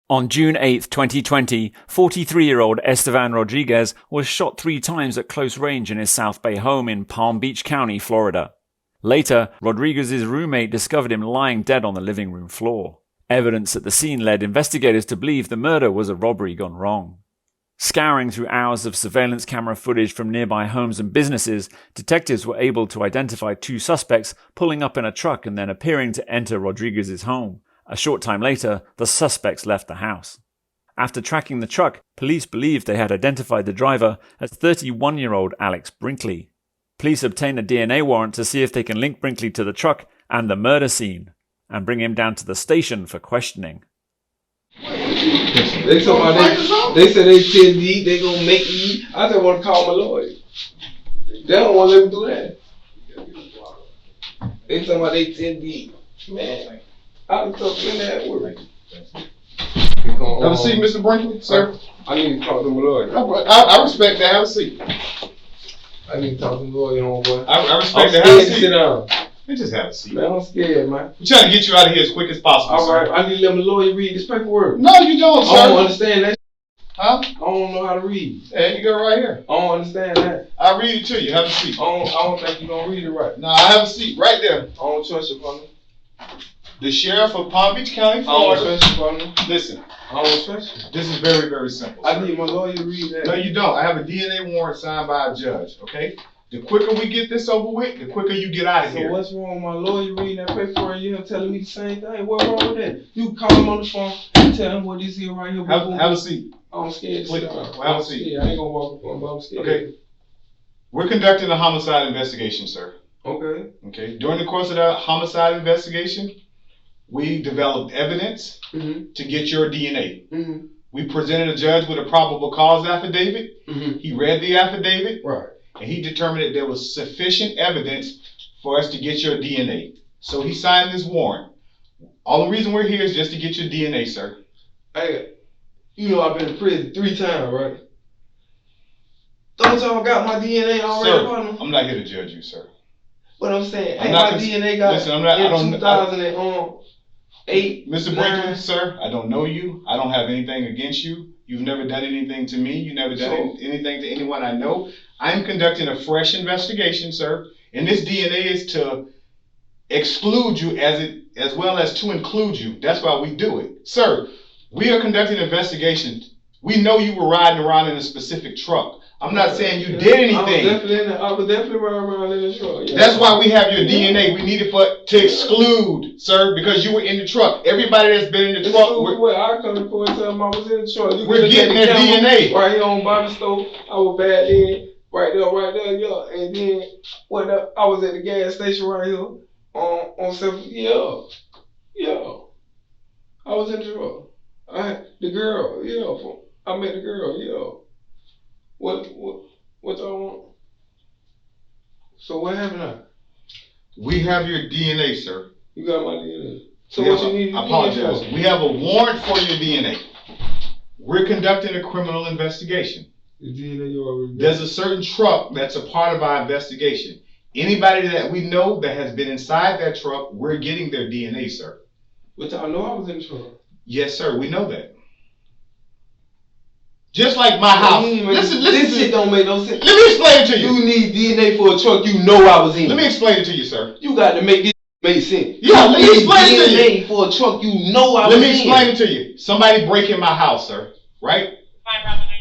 On June 8, 2020, 43-year-old Estevan Rodriguez was shot 3 times at close range in his South Bay home in Palm Beach County, Florida. Later, Rodriguez's roommate discovered him lying dead on the living room floor. Evidence at the scene led investigators to believe the murder was a robbery gone wrong. Scouring through hours of surveillance camera footage from nearby homes and businesses, detectives were able to identify 2 suspects pulling up in a truck and then appearing to enter Rodriguez's home. A short time later, the suspects left the house. After tracking the truck, police believed they had identified the driver as 31-year-old Alex Brinkley. Police obtained a DNA warrant to see if they can link Brinkley to the truck and the murder scene, and bring him down to the station for questioning. They said they 10 deep, they gonna make me. I just want to call my lawyer. They don't want to let me do that. They talking about they 10 deep. Man, I was up in that work. Have a seat, Mr. Brinkley, sir. I need to talk to my lawyer. I respect that. Have a seat. I need to talk to my lawyer, homeboy. I respect that. I'm Have a scared to seat. sit down. Just have a seat. Man, I'm scared, man. We're trying to get you out of here as quick as possible, All sir. right, I need to let my lawyer read this paperwork. No, you don't, sir. I don't understand that. Huh? I don't know how to read. Yeah, you go right here. I don't understand that. I'll read it to you. Have a seat. I don't think you're gonna read it right. No, I have a seat right there. I don't trust you, partner. The sheriff of Palm Beach County, I don't Florida. trust you, partner. Listen, I don't trust you. this is very, very simple. I sir. need my lawyer to read that. No, you don't. I have a DNA warrant signed by a judge, okay? The quicker we get this over with, the quicker you get out of So here. what's wrong with my lawyer reading that paper and you telling me the same thing? What's wrong with that? You call him on the phone and tell him what this here right here. Have a seat. I'm scared to Please, sit down. have a seat. Yeah, I ain't gonna walk up on him, but I'm scared. Okay. We're conducting a homicide investigation, sir. Okay. Okay. During the course of that homicide investigation, we developed evidence to get your DNA. We presented a judge with a probable cause affidavit. He read the affidavit. Right. And he determined that there was sufficient evidence for us to get your DNA. So he signed this warrant. All the reason we're here is just to get your DNA, sir. Hey, you know I've been in prison 3 times, right? Don't y'all got my DNA already, Sir, partner? I'm not here to judge you, sir. But I'm saying, I'm ain't not my DNA got listen, I'm not, I in don't, 2008? Mr. Brinkley, sir, I don't know you. I don't have anything against you. You've never done anything to me. You've never done anything to anyone I know. I'm conducting a fresh investigation, sir. And this DNA is to exclude you as well as to include you. That's why we do it. Sir, we are conducting an investigation. We know you were riding around in a specific truck. I'm not saying you did anything. I was definitely riding around in the truck. Yeah. That's why we have your DNA. We need it to exclude, sir, because you were in the truck. Everybody that's been in the truck. I come to court and tell them I was in the truck. We're getting their DNA. Right here on Bobby Stove. I was bad then. Right there, yeah. And then I was at the gas station right here on 7th. Yeah. I was in the truck. I met the girl, yeah. What y'all want? So what happened now? We have your DNA, sir. You got my DNA. So what you need? I apologize. We have a warrant for your DNA. We're conducting a criminal investigation. The DNA you already got. There's a certain truck that's a part of our investigation. Anybody that we know that has been inside that truck, we're getting their DNA, sir. But y'all know I was in the truck. Yes, sir. We know that. Just like my house. Listen. This shit don't make no sense. Let me explain it to you. You need DNA for a truck you know I was in. Let me explain it to you, sir. You got to make this make sense. Yeah, let me explain it to you. DNA for a truck you know I was in. Let me explain it to you. Somebody break in my house, sir. Right?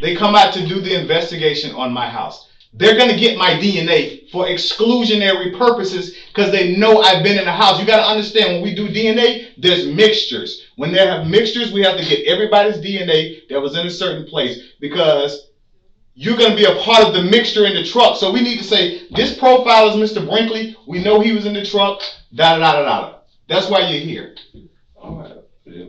They come out to do the investigation on my house. They're going to get my DNA for exclusionary purposes because they know I've been in the house. You got to understand, when we do DNA, there's mixtures. When there have mixtures, we have to get everybody's DNA that was in a certain place because you're going to be a part of the mixture in the truck. So we need to say, this profile is Mr. Brinkley. We know he was in the truck. Da-da-da-da-da. That's why you're here. All right. Yeah.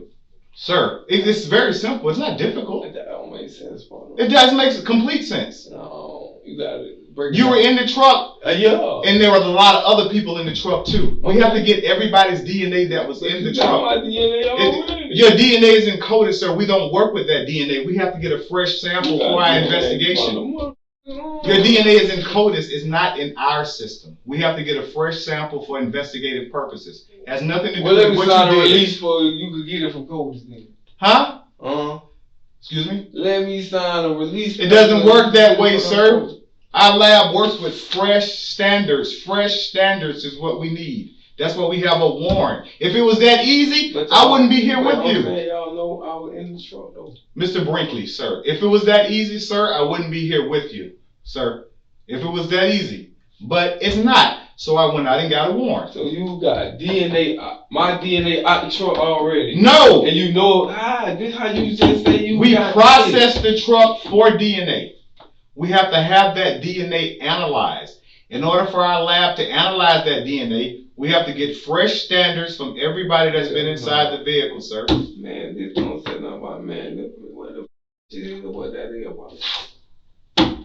Sir, it's very simple. It's not difficult. That don't make sense, partner. It does make complete sense. No, you got it. Break it You down. were in the truck, yeah. and there was a lot of other people in the truck too. We have to get everybody's DNA that was in the truck. My DNA already. Your DNA is encoded, sir. We don't work with that DNA. We have to get a fresh sample for our investigation. Your DNA is encoded. It's not in our system. We have to get a fresh sample for investigative purposes. It has nothing to do with what you did. Well, let me sign a release for you could get it from Codes then. Huh? Excuse me? Let me sign a release. It doesn't work that way, sir. Our lab works with fresh standards. Fresh standards is what we need. That's why we have a warrant. If it was that easy, I wouldn't be here with you. Y'all know I was in the truck though. Mr. Brinkley, sir, if it was that easy, sir, I wouldn't be here with you, sir. If it was that easy. But it's not. So I went out and got a warrant. So you got DNA, my DNA out the truck already? No. And you know, this how you just say you We got processed the truck for DNA. We have to have that DNA analyzed. In order for our lab to analyze that DNA, we have to get fresh standards from everybody that's been inside the vehicle, sir. Man, this don't say nothing about man. What the is what that is about?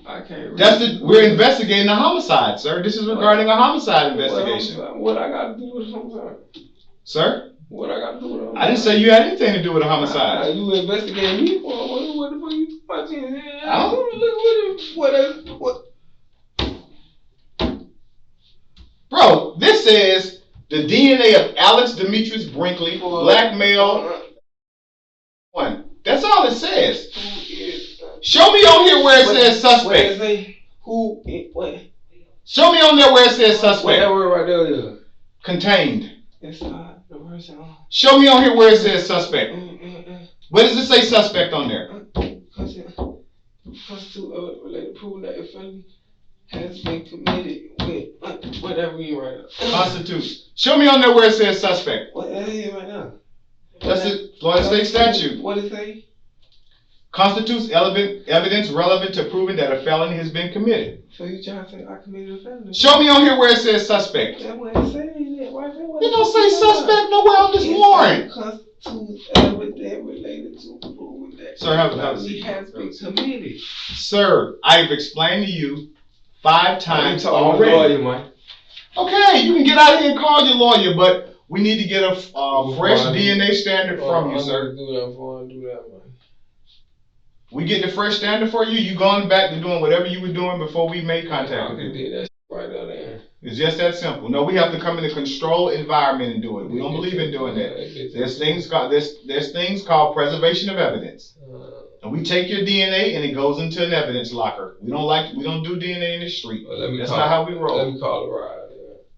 I can't read. We're investigating a homicide, sir. This is regarding a homicide investigation. What I got to do with a homicide? Sir? What I got to do with a homicide? I didn't say you had anything to do with a homicide. You investigating me for what the fuck you watching? I don't. What? Bro, this says the DNA of Alex Demetrius Brinkley, black male. One. That's all it says. Show me on here where it says suspect. What? Show me on there where it says suspect. Whatever right there is. Contained. It's not the person. Show me on here where it says suspect. Where does it say suspect on there? Constitute related proof that a felony has been committed with whatever you right now. Constitute. Show me on there where it says suspect. What that is right now? That's it. Florida State statute. What it say? Constitutes evidence relevant to proving that a felony has been committed. So you trying to say I committed a felony? Show me on here where it says suspect. That's what it says. It don't say suspect nowhere on this warrant. Constitutes evidence related to proving that Sir, have he has been committed. Sir, I've explained to you 5 times already. already. Lawyer, man. Okay, you can get out here and call your lawyer, but we need to get a fresh DNA standard from you, sir. Do that, man. We get the fresh standard for you. You going back to doing whatever you were doing before we made contact with you. That right there. It's just that simple. No, we have to come in a controlled environment and do it. We don't believe in doing that. There's things called preservation of evidence. And we take your DNA and it goes into an evidence locker. We don't do DNA in the street. That's not how we roll. Let me call the ride.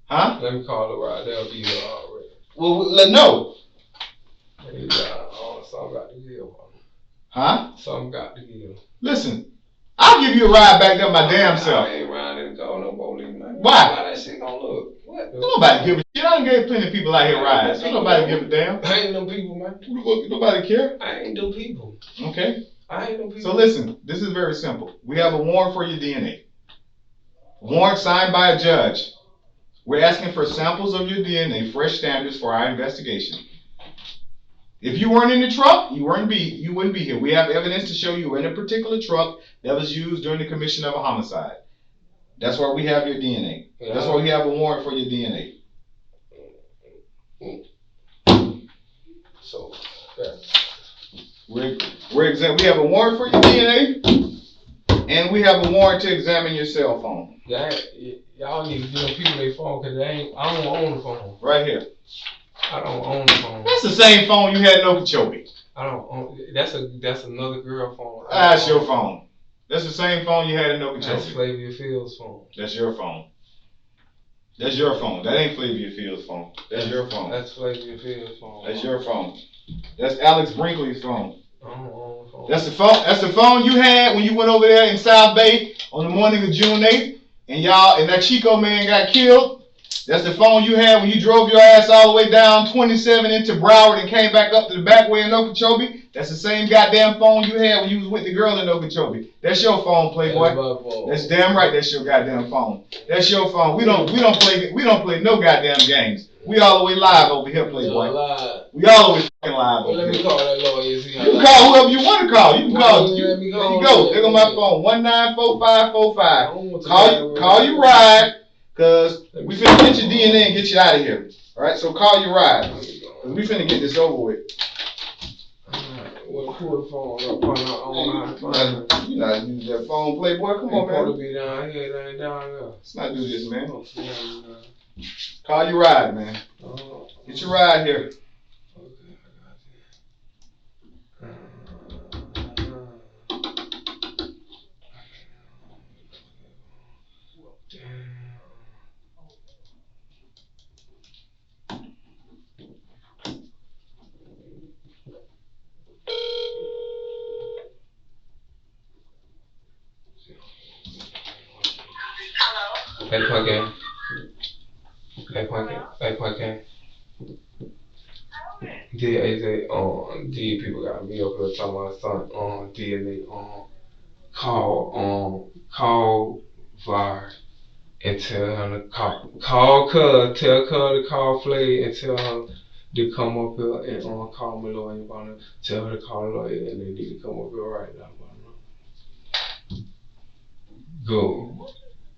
Huh? Let me call the ride. That'll be already. Well, no. Something got to give. Huh? Something got to give. Listen, I'll give you a ride back there my damn self. I ain't riding and go no bowling, man. Why? How that shit gonna look? What? Nobody give a shit. I done gave plenty of people out here rides. Ain't nobody give a damn. I ain't no people, man. Nobody care. I ain't no people. Okay. I ain't no people. So listen, this is very simple. We have a warrant for your DNA. Warrant signed by a judge. We're asking for samples of your DNA, fresh standards for our investigation. If you weren't in the truck, you wouldn't be here. We have evidence to show you were in a particular truck that was used during the commission of a homicide. That's why we have your DNA. That's why we have a warrant for your DNA. So, we have a warrant for your DNA, and we have a warrant to examine your cell phone. Y'all need to give people their phone because I don't own the phone. Right here. I don't own the phone. That's the same phone you had in Okeechobee. I don't own. That's another girl phone. That's your phone. That's the same phone you had in Okeechobee. That's Flavia Field's phone. That's your phone. That's your phone. That ain't Flavia Field's phone. That's your phone. That's Flavia Field's phone. That's your phone. That's Alex Brinkley's phone. I don't own the phone. That's the phone. That's the phone you had when you went over there in South Bay on the morning of June 8th, and that Chico man got killed. That's the phone you had when you drove your ass all the way down 27 into Broward and came back up to the back way in Okeechobee. That's the same goddamn phone you had when you was with the girl in Okeechobee. That's your phone, Playboy. That's damn right. That's your goddamn phone. That's your phone. We don't play no goddamn games. We all the way live over here, Playboy. We all the way fucking live over here. Let me call that lawyer. You can call whoever you want to call. You can call. There you go. There go my phone. 194545. Call your ride. Cause we finna get your DNA and get you out of here. Alright, so call your ride. Cause we finna get this over with. Well, pull the phone up. You not use that phone, Playboy. Come on, man. Be down here, that ain't down here. Let's not do this, man. Call your ride, man. Get your ride here. Okay, I got you. Hey, point game. Hey, point game. Hey, point game. These people got me up here talking about something, DNA, call VAR and tell him to call Cuz, tell Cuz to call Flay and tell him to come up here and call my lawyer, partner. Tell her to call the lawyer and they need to come up here right now, partner.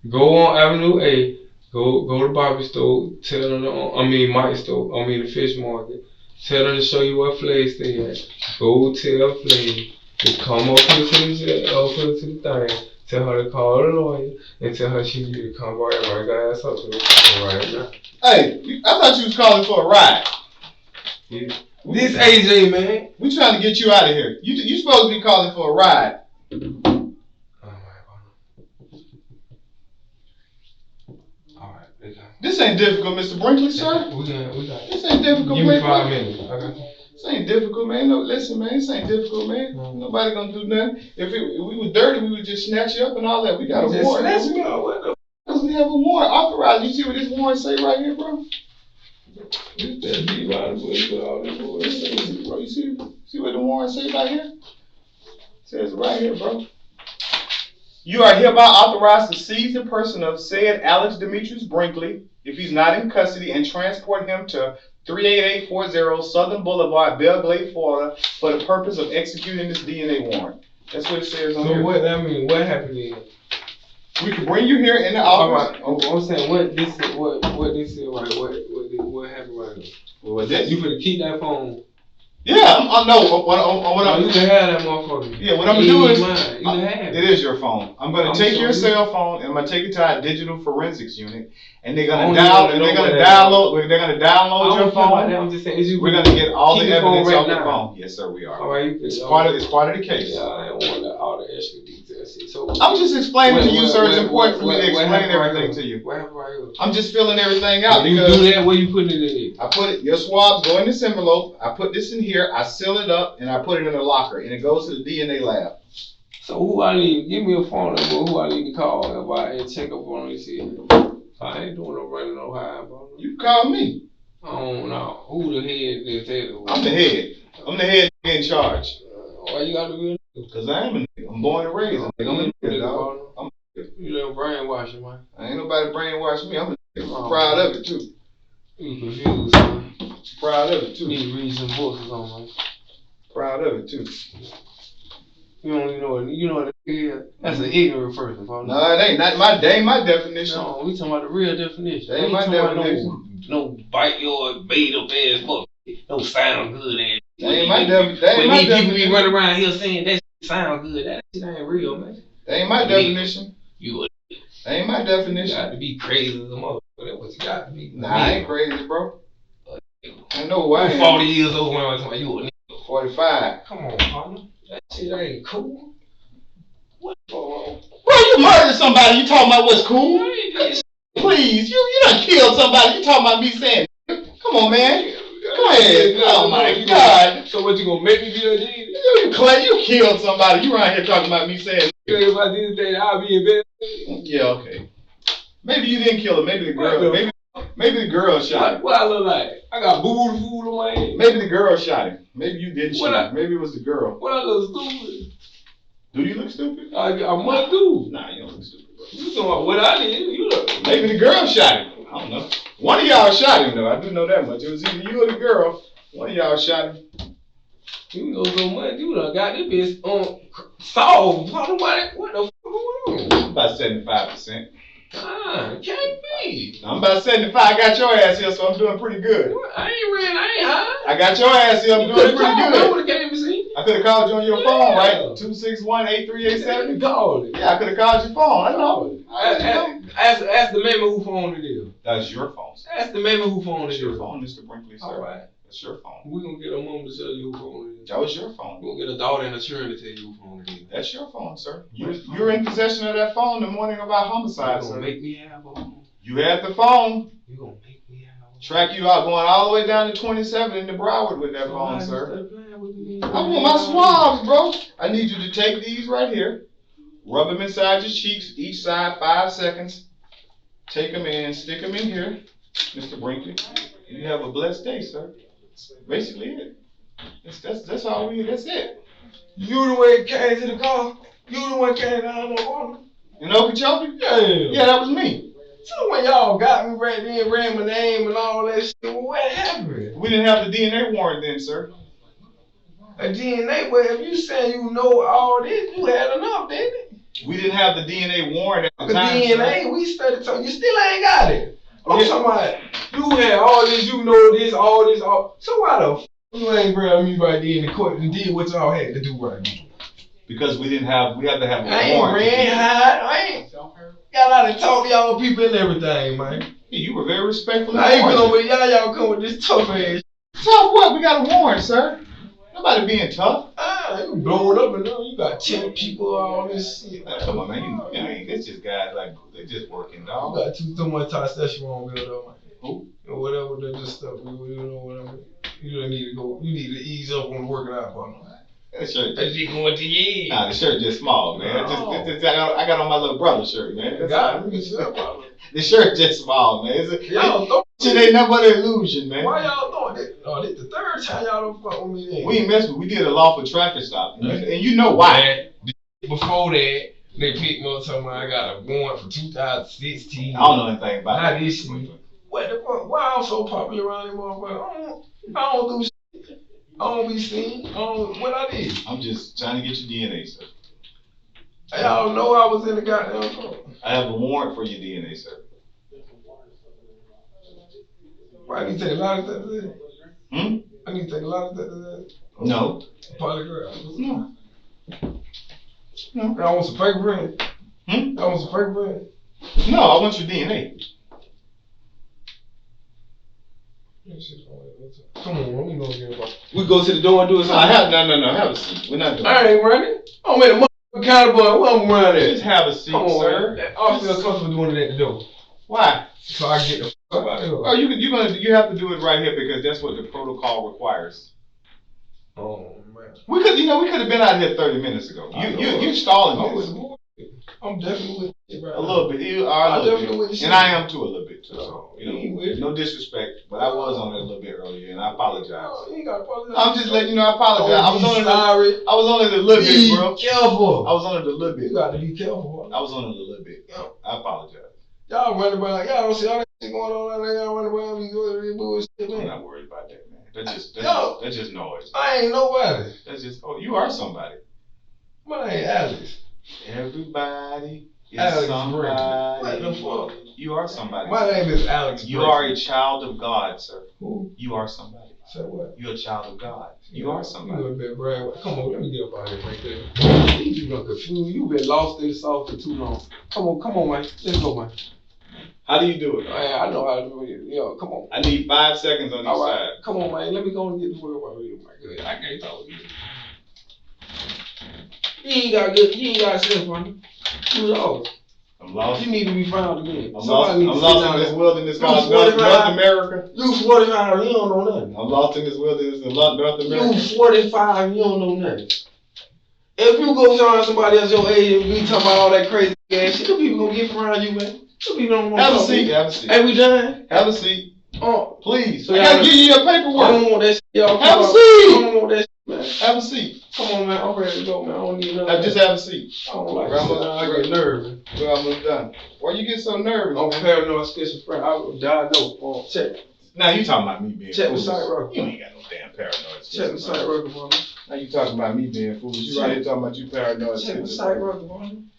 Go on Avenue A, go to Bobby store, tell them Mike's store, the fish market. Tell them to show you where Flay stay at. Go tell Flay to come up here to the thing. Tell her to call the lawyer and tell her she need to come right her ass up right now. Hey, I thought you was calling for a ride. Yeah. This AJ, man. We trying to get you out of here. You supposed to be calling for a ride. This ain't difficult, Mr. Brinkley, sir. We got it. This ain't difficult, man. Give me 5 man. minutes. I got you. This ain't difficult, man. No, listen, man. This ain't difficult, man. Nobody gonna do nothing. If we were dirty, we would just snatch you up and all that. We got a warrant. Snatch me up. What the f*** we have a warrant authorized? You see what this warrant say right here, bro? This that be right with all this warrant. Bro, you see what the warrant say right here? It says right here, bro. You are hereby authorized to seize the person of said Alex Demetrius Brinkley if he's not in custody and transport him to 38840 Southern Boulevard, Belgrade, Florida, for the purpose of executing this DNA warrant. That's what it says on here. So what that mean? What happened then? We can bring you here in the office. All right. I'm saying what this is right. What happened right here? What this? You could keep that phone. Yeah, what you can have that motherfucker. Yeah, what I'm gonna do is, it is your phone. I'm gonna take your cell phone and I'm gonna take it to our digital forensics unit, and they're gonna download your phone. I'm just saying, we're gonna get all the evidence off the phone. Yes, sir, we are. All right, it's part of the case. Yeah, I don't want all the extra details. So I'm just explaining to you, sir. It's important for me to explain everything to you. What happened right here? I'm just filling everything out. You do that? Where you putting it in? I put it. Your swabs go in this envelope. I put this in here. I seal it up and I put it in a locker, and it goes to the DNA lab. So who I need? Give me a phone number. Who I need to call and check up on this shit. I ain't doing no running no high, bro. You call me. I don't know. Who the head is that? I'm the head. I'm the head in charge. Why you gotta be a nigga? Cause I am a nigga. I'm born and raised. I'm a nigga, dog. I'm a nigga. You little brainwashing, man. I ain't nobody brainwashing me. I'm a nigga. I'm proud of it too. You confused, man. Proud of it too. You need to read some books or something, man. Proud of it too. You don't even know what it is. That's an ignorant person, bro. No, it ain't. That ain't my definition. No, we talking about the real definition. That ain't my definition. No bite your made up ass book. No sound good ass. That ain't my definition. When these people be running around here saying that shit sound good, that shit ain't real, man. That ain't my definition. That ain't my definition. You got to be crazy as a motherfucker. That's what you got to be. Nah, I ain't crazy, bro. I know why. 40 years old when I was talking about you a nigga. 45. Come on, partner. That shit ain't cool. What for? Bro, you murdered somebody. You talking about what's cool? Please, you done killed somebody. You talking about me saying, come on, man. Go ahead. Oh my God. So what, you gonna make me do that again? You killed somebody. You around here talking about me saying, if I did that, I'll be in bed. Yeah, okay. Maybe you didn't kill her. Maybe the girl. Maybe the girl shot him. What I look like? I got booty food on my head. Maybe the girl shot him. Maybe you didn't shoot him. Maybe it was the girl. What I look stupid? Do you look stupid? I might do. Nah, you don't look stupid, bro. You talking about what I did? You look. Maybe the girl shot him. I don't know. One of y'all shot him though. I do know that much. It was either you or the girl. One of y'all shot him. You know so much. You done got this bitch solved. What the fuck going on? About 75%. Can't be. I'm about 75. I got your ass here, so I'm doing pretty good. I ain't high. I got your ass here. I'm doing pretty good. I would have came and seen. I could have called you on your phone, right? 261-8387. Called it. Yeah, I could have called your phone. I know. Ask the man who phone it is. That's your phone. Ask the man who phone it is. That's your phone, Mr. Brinkley, sir. All right. That's your phone. We're going to get a mom to tell you who phone it is. That was your phone. We're going to get a daughter and a children to tell you who phone it is. That's your phone, sir. You're in possession of that phone the morning of our homicide, sir. You're going to make me have a phone. You had the phone. You're going to make me have a phone. Track you out going all the way down to 27 into Broward with that phone, sir. I want my swabs, bro. I need you to take these right here. Rub them inside your cheeks, each side 5 seconds. take them in, stick them in here, Mr. Brinkley. You have a blessed day, sir. Basically it. That's all that's it. You the one came to the car? You the one came down the water? In Okeechobee? Yeah. Yeah, that was me. So when y'all got me right there, ran my name and all that shit, what happened? We didn't have the DNA warrant then, sir. A DNA, but if you say you know all this, you had enough, didn't it? We didn't have the DNA warrant at the The time. DNA, sir. we studied something. You still ain't got it. I'm Yeah. talking about you had all this, you know this, all this, all. So why the f you ain't grab me right there in the court and did what y'all had to do right there? Because we had to have a I ain't warrant. ran high. I ain't got out and talk to y'all people and everything, man. Yeah, you were very respectful. I ain't been over y'all come with this tough ass. Tough what? We got a warrant, sir. Nobody being tough. You blowing up and you got 10 people, all this shit. Come on, man. You ain't. It's just guys like they just working, dog. You got too much testosterone build up, man. Who? Or whatever that just stuff. You know what I mean? You don't need to go. You need to ease up on working out, partner. That shirt. That's just going to you. Nah, the shirt just small, man. No. I got on my little brother shirt, man. That's all. God, The shirt just small, man. y'all Shit ain't nothing but an illusion, man. why y'all doing this? Oh, this the third time y'all don't fuck with me then. We ain't messing with. We did a lawful traffic stop, and you know why. Before that, they picked me up talking about I got a warrant for 2016. I don't know anything about Not that. this shit. What the fuck? Why I'm so popular around here, motherfucker? I don't do shit. I don't be seen. What I did. I'm just trying to get your DNA, sir. Y'all know I was in the goddamn car. I have a warrant for your DNA, sir. Why I need to take a lot of that today? Hmm? I need to take a lot of that today. No. Polygraph. No. I want some fake bread. I want some fake bread. No, I want your DNA. Come on, we gonna get about. We go to the door and do it. No, have a seat. We're not doing I ain't running. I'm in a motherfucking counterboy. Where I'm running at? Just have a seat, Come on, sir. man. I feel comfortable doing it at the door. Why? So I get the fuck out of here. Oh, you have to do it right here because that's what the protocol requires. Oh man. We could have been out here 30 minutes ago. You stalling I'm with this. the boy. I'm definitely with it right A little bit. You are a little bit. And I am too a little bit too. So, no disrespect, but I was on it a little bit earlier and I apologize. You ain't gotta apologize. I'm just letting you know I apologize. I was on it a little bit, bro. Be careful. I was on it a little bit. You got to be careful, bro. I was on it a little bit. I apologize. Y'all running around. Y'all don't see all that shit going on out there. Y'all running around me doing this bullshit, man. I'm not worried about that, man. That's just noise. I ain't nobody. That's just you are somebody. My name Alex. Everybody is Alex somebody. Brinkley. What the fuck? You are somebody. My name is Alex You Brinkley. are a child of God, sir. Who? You are somebody. Say what? You're a child of God. You are somebody. You a bit brave. Come on, let me get up out here right there. You been confused. You been lost in the sauce for too long. Come on, man. Let's go, man. How do you do it? I know how to do it. Yo, come on. I need 5 seconds on each All right. side. Come on, man. Let me go and get the word about you, man. Good. I can't talk to you. You ain't got sense, man. You lost. I'm lost. You need to be found again. I'm lost in this wilderness called North America. You 45, you don't know nothing. I'm lost in this wilderness in North America. You 45, you don't know nothing. If you go find somebody else your age and be talking about all that crazy ass shit, them people gonna get around you, man. Them people don't want to Have a talk to seat. you. Have a seat. Hey, we done? Have a seat. Please. So I gotta give you your I paperwork. don't want that shit, y'all. Have a I seat. don't want that shit, man. Have a seat. Come on, man. I'm ready to go, man. I don't need nothing. Just have a seat. I don't like We're this. I get nervous. We're almost done. Why you get so nervous? I'm paranoid schizophrenic. I will diagnose. Check. Now you talking about me being Check the foolish. site record. You ain't got no damn paranoid. Check the site record, man. Now you talking about me being foolish. You right here talking about you paranoid. Check the site record, man.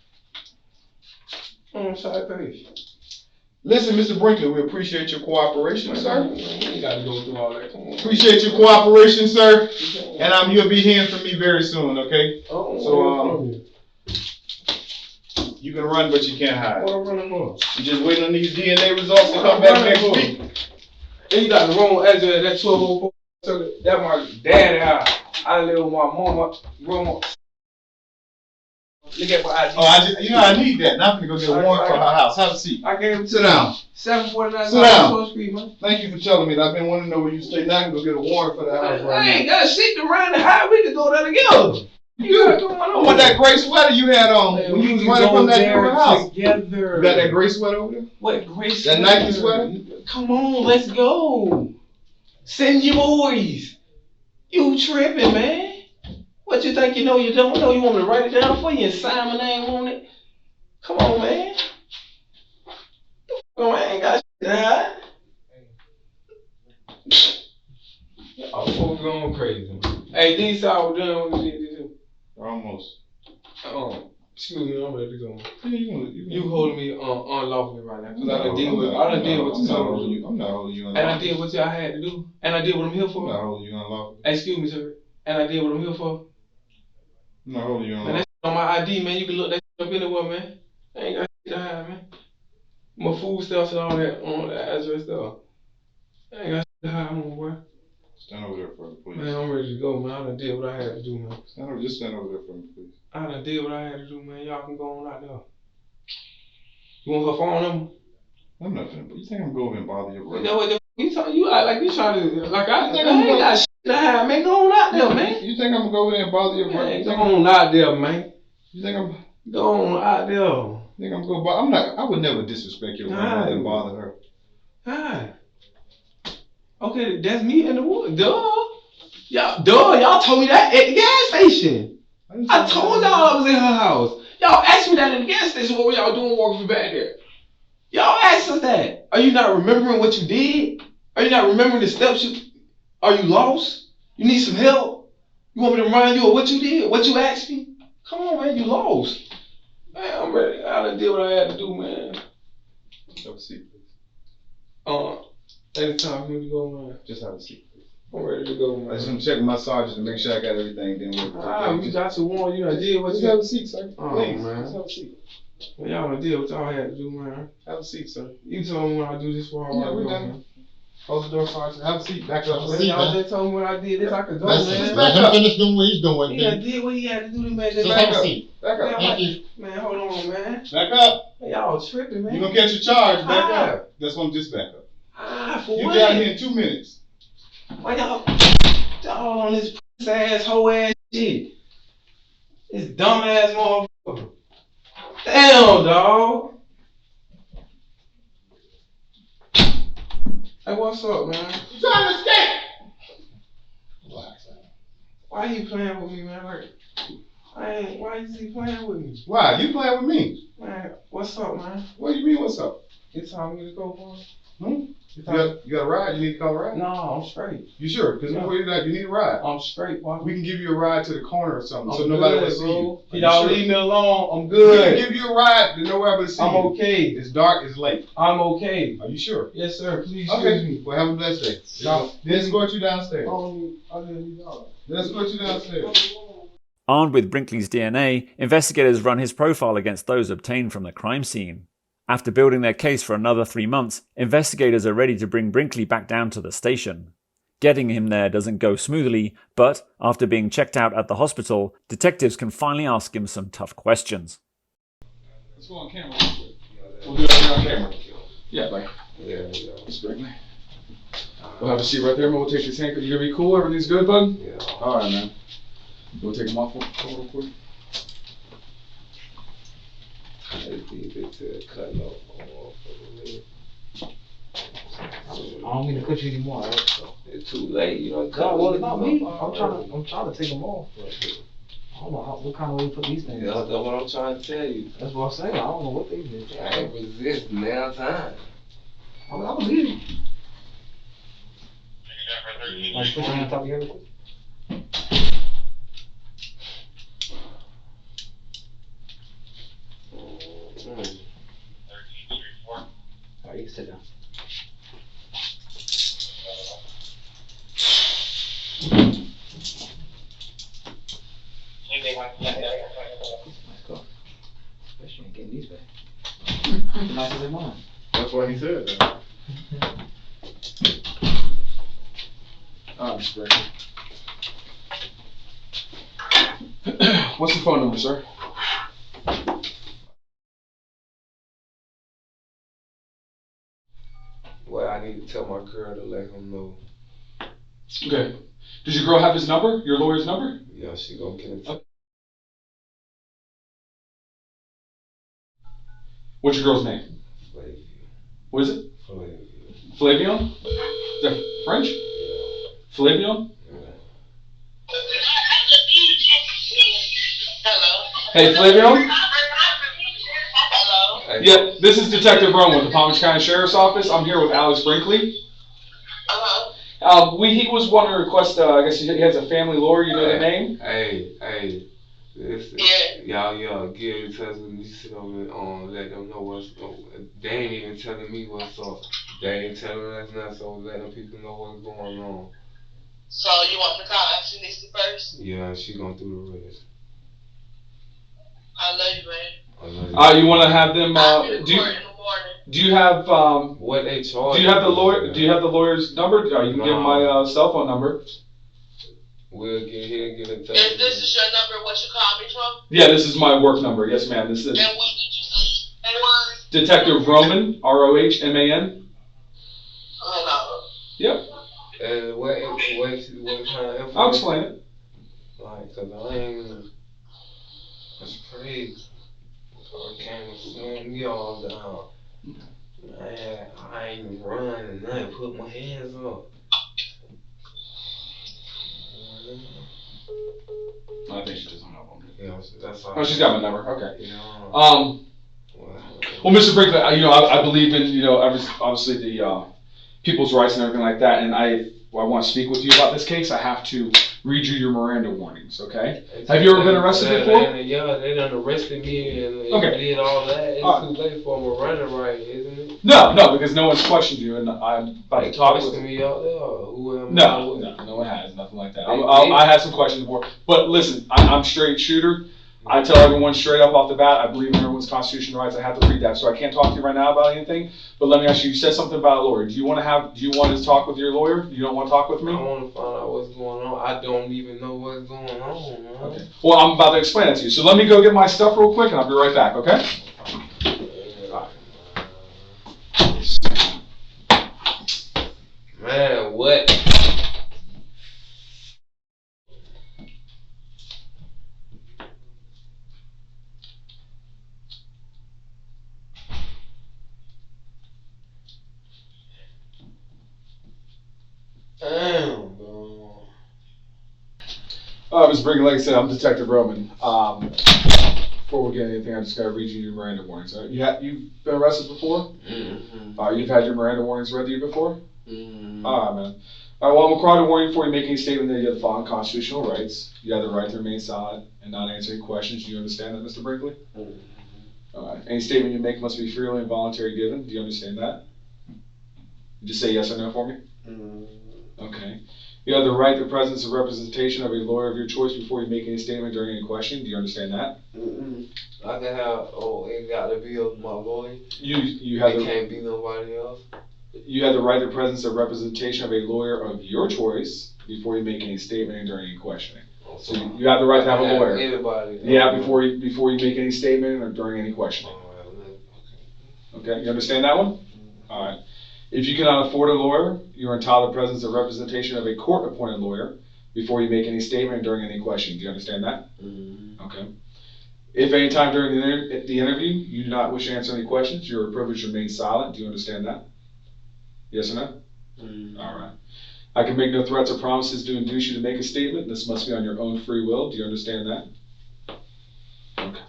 On the side page. Listen, Mr. Brinkley, we appreciate your cooperation, sir. You ain't got to go through all that. Come on. Appreciate your cooperation, sir. And you'll be hearing from me very soon, okay? You can run, but you can't hide. What I'm running for? You just waiting on these DNA results to come back next week. And you got the wrong address. That 1204. That's my daddy house. I live with my mama. Grandma. Look at my ID. I need that. Now I'm gonna go get a warrant for her house. Have a seat. I gave it to Sit down. 749 Sit down. South Street, man. Thank you for telling me that. I've been wanting to know where you stay. Now I can go get a warrant for the house I right ain't got shit around the highway. We can go there together. I want that gray sweater you had on when you was running from that girl's house. Together. You got that gray sweater over there? What gray sweater? That Nike sweater? Come on, let's go. Send your boys. You tripping, man. What you think you know you don't know? You want me to write it down for you and sign my name on it? Come on, man. I ain't got shit to hide. Y'all folks going crazy. Hey, these all done with this. Almost. Excuse me, I'm ready to go. You holding me unlawfully right now because I done did what you told me. I'm not holding you And I did what y'all had to do. And I did what I'm here for. I'm not holding you unlawfully. Excuse me, sir. And I did what I'm here for. I'm not holding you Man, unlawfully. that's on my ID, man. You can look that shit up anywhere, man. I ain't got shit to hide, man. My food stuff and all that on the address stuff. I ain't got shit to hide on, boy. Stand over there for me, please. Man, I'm ready to go, man. I done did what I had to do, man. Just stand over there for me, please. I done did what I had to do, man. Y'all can go on out there. You want her phone number? I'm not finna. You think I'm going over and bother your brother? You act like you trying to, like I ain't got shit to hide, man. Go on out there, man. You think I'm gonna go over there and bother your brother? Man, go on out there, man. You think I'm? Go on out there. You think I'm gonna bother? I'm not. I would never disrespect your grandmother and bother her. Hi. Okay, that's me in the wood. Y'all told me that at the gas station. I told y'all I was in her house. Y'all asked me that in the gas station. What were y'all doing walking back there? Y'all asked us that. Are you not remembering what you did? Are you not remembering the steps are you lost? You need some help? You want me to remind you of what you did? What you asked me? Come on, man, you lost. Man, I'm ready. I done did what I had to do, man. Have a seat, please. It's time for me to go, man. Just have a seat, please. I'm ready to go, man. I just want to check my sergeant to make sure I got everything. Then we'll. You got to warn. You done did what just you. Have a seat, sir. Oh, please. man. Just have a seat. Well, y'all done did what y'all had to do, man. Have a seat, sir. You told me when I do this for Yeah, we're go, done. man. Close the door, sergeant. Have a seat. Back up. Y'all just told me when I did this, I could go, Let man. him finish doing what he's doing. He done did what he had to do to make this. Just have a seat. Back up. Thank you. Man, hold on, man. Back up. Y'all tripping, man. You're gonna catch a charge. Back up. That's one. Just back up. For you what? You got here in 2 minutes. Why y'all on this ass, hoe ass shit? This dumb ass motherfucker. Damn, dog. Hey, what's up, man? You trying to escape? Why you playing with me, man? Like, why is he playing with me? Why? You playing with me? Man, what's up, man? What do you mean, what's up? It's time for me to go, boy. You got a ride? You need to call a ride? No, I'm straight. You sure? Because before you need a ride. I'm straight, boy. We can give you a ride to the corner or something so I'm nobody good, will see you. Y'all leave me alone. I'm good. We can give you a ride to nowhere but see you. I'm okay. It's dark, it's late. I'm okay. Are you sure? Yes, sir. Please okay. Excuse me. Well, have a blessed day. Let's escort you downstairs. Let's escort you downstairs. Armed with Brinkley's DNA, investigators run his profile against those obtained from the crime scene. After building their case for another 3 months, investigators are ready to bring Brinkley back down to the station. Getting him there doesn't go smoothly, but after being checked out at the hospital, detectives can finally ask him some tough questions. Let's go on camera real quick. We'll do that on camera. Yeah, bye. Yeah. It's Brinkley. We'll have a seat right there, man. We'll take this handcuff. You gonna be cool? Everything's good, bud? Yeah. Alright, man. We'll take them off real quick. I don't mean to cut you anymore, right? So. It's too late, you know. No, well, it's not me. I'm trying to take them off. But I don't know what kind of way you put these things. Yeah, that's what I'm trying to tell you. That's what I'm saying. I don't know what they did. I ain't resist now time. I believe you. Like, put your hand on top of your head real quick. Alright, you can sit down. Let's go. Especially ain't getting these back. Nicer than mine. That's what he said. Alright, Mr. Brinkley. What's the phone number, sir? Well, I need to tell my girl to let him know. Okay. Does your girl have his number? Your lawyer's number? Yeah, she gonna get it. What's your girl's name? What is it? Flavion? Is that French? Flavion? Hello. Hey, Flavion? Hello. Yeah, this is Detective Rowan with the Palm Beach County Sheriff's Office. I'm here with Alex Brinkley. He was wanting to request, I guess he has a family lawyer, you know the name? Hey, y'all get in touch with me so let them know what's going. They ain't even telling me what's up. They ain't telling us nothing, so let them people know what's going on. So you want to call Ashley first? Yeah, she gonna do the rest. I love you, man. You want to have them, I'll be in the morning. do you have, What they charge? do you have the lawyer, do you have the lawyer's number? You can give him my cell phone number. We'll get here and get in touch. If this is your number, what you call me from? Yeah, this is my work number. Yes, ma'am. This is And what did you say? Detective Roman, Rohman. Hello. Yep. And what kind of information? I'll explain it. Like, cause I ain't. That's crazy. I came and slammed me all down. Man, I ain't run and nothing. Put my hands up. I think she just hung up on me. Yeah, that's all. Oh, she's got my number. Okay. Yeah. Well, Mr. Brinkley, I believe in, obviously the people's rights and everything like that, and I want to speak with you about this case. I have to read you your Miranda warnings, okay? Have you ever been arrested before? Yeah, they done arrested me and Okay. did all that. It's All right. too late for a Miranda right, isn't it? No, because no one's questioned you, and I'm about to talk with Questioning me out there. Who am I No with? one has, nothing like that. They I have some questions for, but listen, I'm straight shooter. I tell everyone straight up off the bat, I believe in everyone's constitutional rights. I have to read that, so I can't talk to you right now about anything. But let me ask you, you said something about a lawyer. Do you want to talk with your lawyer? You don't want to talk with me? I want to find out what's going on. I don't even know what's going on, man. Okay. Well, I'm about to explain it to you. So let me go get my stuff real quick, and I'll be right back, okay? Man, what? Damn, bro. Ms. Briggs, like I said, I'm Detective Roman. Before we get anything, I just got to read you your Miranda warnings. You've been arrested before? Mm-hmm. You've had your Miranda warnings read to you before? Mm-hmm. All right, man. All right, well, I'm required to warn you before you make any statement that you have the following constitutional rights. You have the right to remain silent and not answer any questions. Do you understand that, Mr. Brinkley? Mm-hmm. All right. Any statement you make must be freely and voluntarily given. Do you understand that? Just say yes or no for me. Mm-hmm. Okay. You have the right to the presence and representation of a lawyer of your choice before you make any statement during any question. Do you understand that? Mm-hmm. I can have. It got to be my lawyer. You have It can't be nobody else. You have the right to the presence and representation of a lawyer of your choice before you make any statement during any questioning. So you have the right to have a lawyer. Anybody. Yeah, before you make any statement or during any questioning. Okay, you understand that one? All right. If you cannot afford a lawyer, you are entitled to the presence and representation of a court-appointed lawyer before you make any statement during any question. Do you understand that? Mm-hmm. Okay. If any time during the interview you do not wish to answer any questions, you are privileged to remain silent. Do you understand that? Yes or no? Mm-hmm. All right. I can make no threats or promises to induce you to make a statement. This must be on your own free will. Do you understand that? Okay.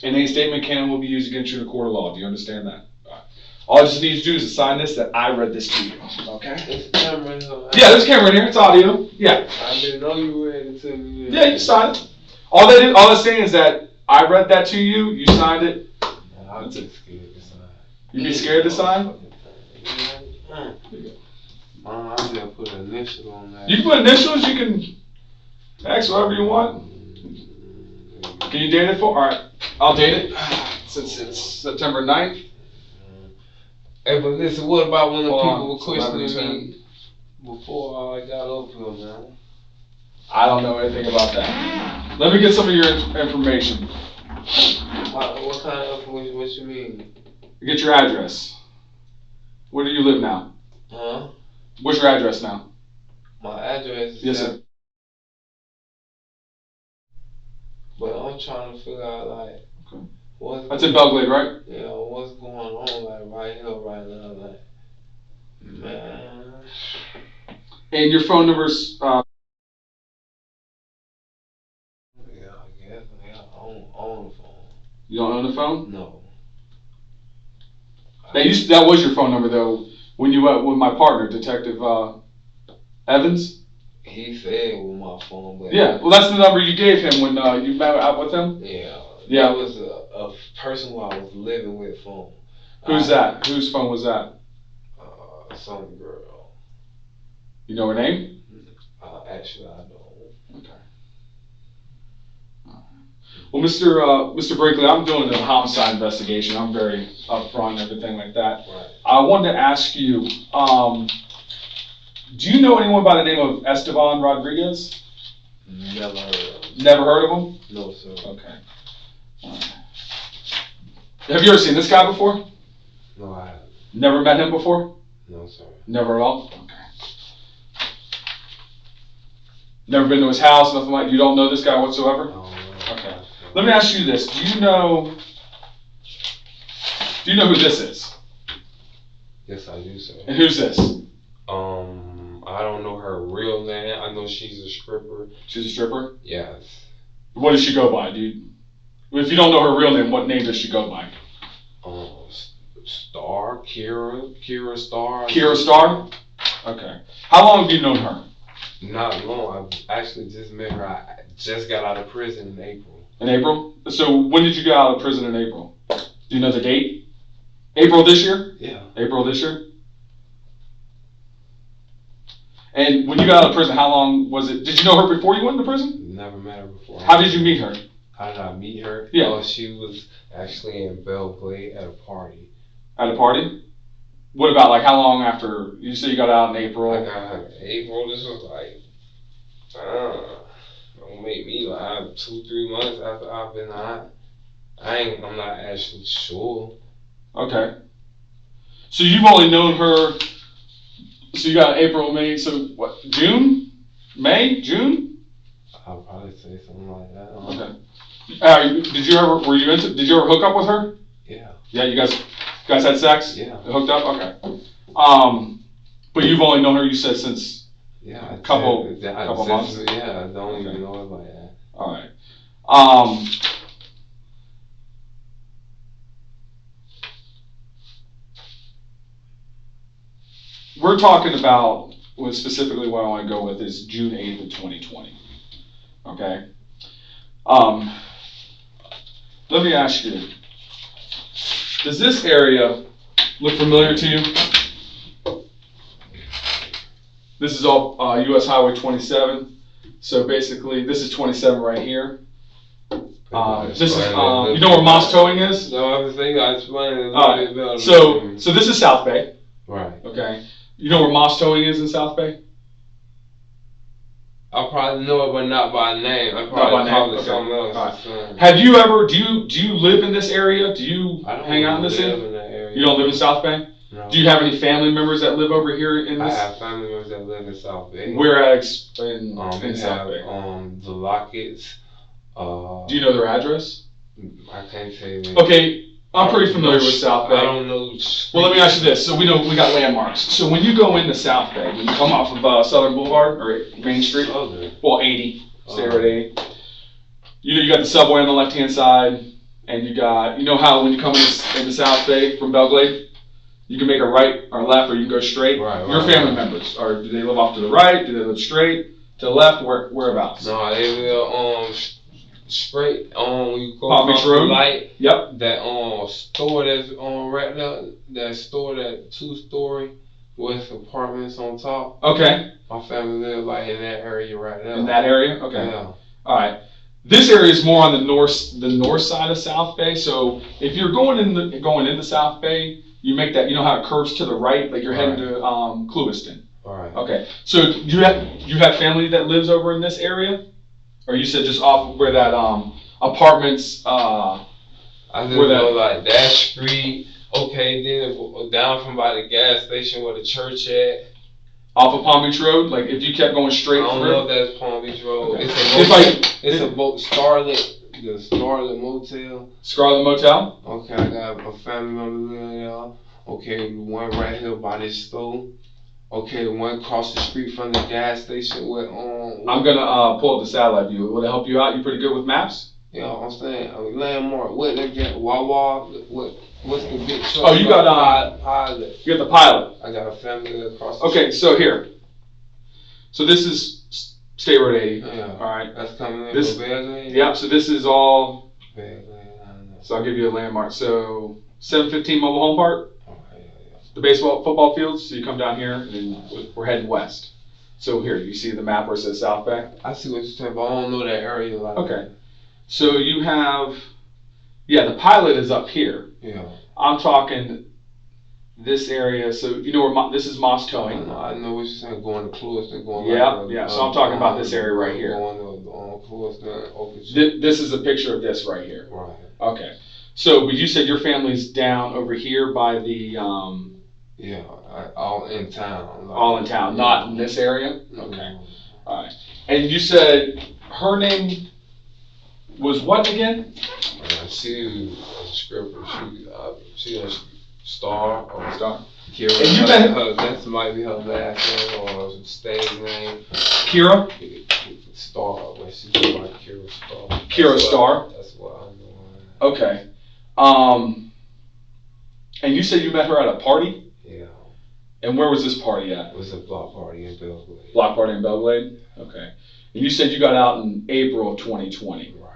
And any statement can and will be used against you in a court of law. Do you understand that? All right. All I just need you to do is sign this that I read this to you. Okay? It's camera in here. Yeah, there's a camera in here. It's audio. Yeah. I didn't know you read it to me. Yeah, you signed it. All that's saying is that I read that to you. You signed it. I'm just scared to sign. You be scared to sign? I'm gonna put an initial on that. You can put initials. You can X whatever you want. Can you date it for? All right, I'll date it since it's September 9th. Hey, but listen, what about when the Hold people on, were questioning 11:10. me before I got up here, man? I don't know anything about that. Let me get some of your information. What kind of information? What you mean? Get your address. Where do you live now? Huh? What's your address now? My address is Yes, sir. But I'm trying to figure out, like, Okay. That's in Belglade, right? Yeah, what's going on, like, right here, right now, like, man. And your phone number's, Yeah, I guess, yeah, on the phone. you don't own the phone? No. That was your phone number, though, when you went with my partner, Detective Evans? He said it was my phone, but. Yeah, well, that's the number you gave him when you met out with him? Yeah. Yeah. That was a person who I was living with phone. Who's that? Whose phone was that? Some girl. You know her name? Actually, I don't. Okay. Well, Mr. Brinkley, I'm doing a homicide investigation. I'm very upfront and everything like that. Right. I wanted to ask you, do you know anyone by the name of Estevan Rodriguez? Never heard of him. Never heard of him? No, sir. Okay. Alright. Have you ever seen this guy before? No, I haven't. Never met him before? No, sir. Never at all? Okay. Never been to his house, nothing like, you don't know this guy whatsoever? I don't know. Okay. Let me ask you this. Do you know who this is? Yes, I do, sir. And who's this? I don't know her real name. I know she's a stripper. She's a stripper? Yes. What does she go by, dude? If you don't know her real name, what name does she go by? Star, Kira Star. Kira Star? Okay. How long have you known her? Not long. I actually just met her. I just got out of prison in April. In April? So when did you get out of prison in April? Do you know the date? April this year? Yeah. April this year? And when you got out of prison, how long was it? Did you know her before you went into prison? Never met her before. How did you meet her? How did I meet her? Yeah. Oh, she was actually in Belgrade at a party. At a party? What about, like, how long after? You said you got out in April. I got out in April. This was like, don't make me like 2-3 months after I've been out. I'm not actually sure. Okay. So you've only known her, so you got April, May, so what, June? May? June? I'll probably say something like that. Okay. Did you ever hook up with her? Yeah. Yeah, you guys had sex? Yeah. Hooked up? Okay. But you've only known her, you said, since Yeah. couple months? Yeah, I don't Okay. even know it like that. All right. We're talking about, well, specifically what I want to go with is June 8th of 2020. Okay? Let me ask you, does this area look familiar to you? This is all US Highway 27. So basically, this is 27 right here. This is, you know where Moss Towing is? No, I was thinking I explained it a All little bit better. So this is South Bay. Right. Okay. You know where Moss Towing is in South Bay? I probably know it, but not by name. I by probably name, call it okay. something else. Alright. Have you ever? Do you live in this area? Do you I don't hang out in this live area? in that area. You don't live in South Bay? No. Do you have any family members that live over here in I this? have family members that live in South Bay. Where at in We South have Bay? the Lockets. Do you know their address? I can't say that. Okay, I'm pretty familiar with South Bay. I don't know. Well, let me ask you this. So we got landmarks. So when you go into South Bay, when you come off of Southern Boulevard or Main Street, well, 80, stay right at 80. You got the subway on the left-hand side, and you know how when you come into South Bay from Belglade, you can make a right or left, or you can go straight. Right. Your family members, or do they live off to the right? Do they live straight to the left? Whereabouts? No, they live straight when you go Palm Beach across the Road? light. Yep. That store that's right there, that store, that 2-story with apartments on top. Okay. My family live like in that area right there. In that area? Okay. Yeah. All right. This area is more on the north side of South Bay. So if you're going into South Bay, you make that. You know how it curves to the right, like you're heading to Clewiston. All right. Okay. So you have family that lives over in this area, or you said just off where that apartments. I just Where that- know like that street. Okay, then down from by the gas station where the church at. Off of Palm Beach Road, like if you kept going straight I don't through. know if that's Palm Beach Road. Okay. It's a boat, Starlit the Scarlet Motel. Scarlet Motel? Okay, I got a family member living there. Okay, one right here by this store. Okay, the one across the street from the gas station with I'm gonna pull up the satellite view. Will it help you out? You pretty good with maps? Yeah, I'm saying landmark. What they get? Wawa. What's the big truck? Oh, you got Pilot. you got the Pilot. I got a family across the Okay, so here. So this is State Road 80. Yeah. All right. That's coming in This- from Badlands? Yep. So this is all. Badlands, I don't know. So I'll give you a landmark. So 715 Mobile Home Park, Oh, yeah. the baseball football fields. So you come down here, and we're heading west. So here, you see the map where it says South Bay. I see what you're saying, but I don't know that area like Okay. So you have, the Pilot is up here. Yeah. I'm talking this area. So you know where this is Moss Towing. I know what you're saying, going to Clewiston, going So I'm talking about this area right here. Going to Clewiston, Okeechobee. This is a picture of this right here. Right. Okay. So, but you said your family's down over here by the, Yeah, all in town. all in town, not in this area? Mhm. Okay. All right. And you said her name was what again? She was a stripper. She a star or Star. Kira. And you met her, that might be her last name or stage name. Kira? Star, when she goes by Kira Star. Kira Star? That's what I know. Okay. And you said you met her at a party? Yeah, And where was this party at? it was a block party in Belgrade. Block party in Belgrade? Okay. And you said you got out in April of 2020. Right.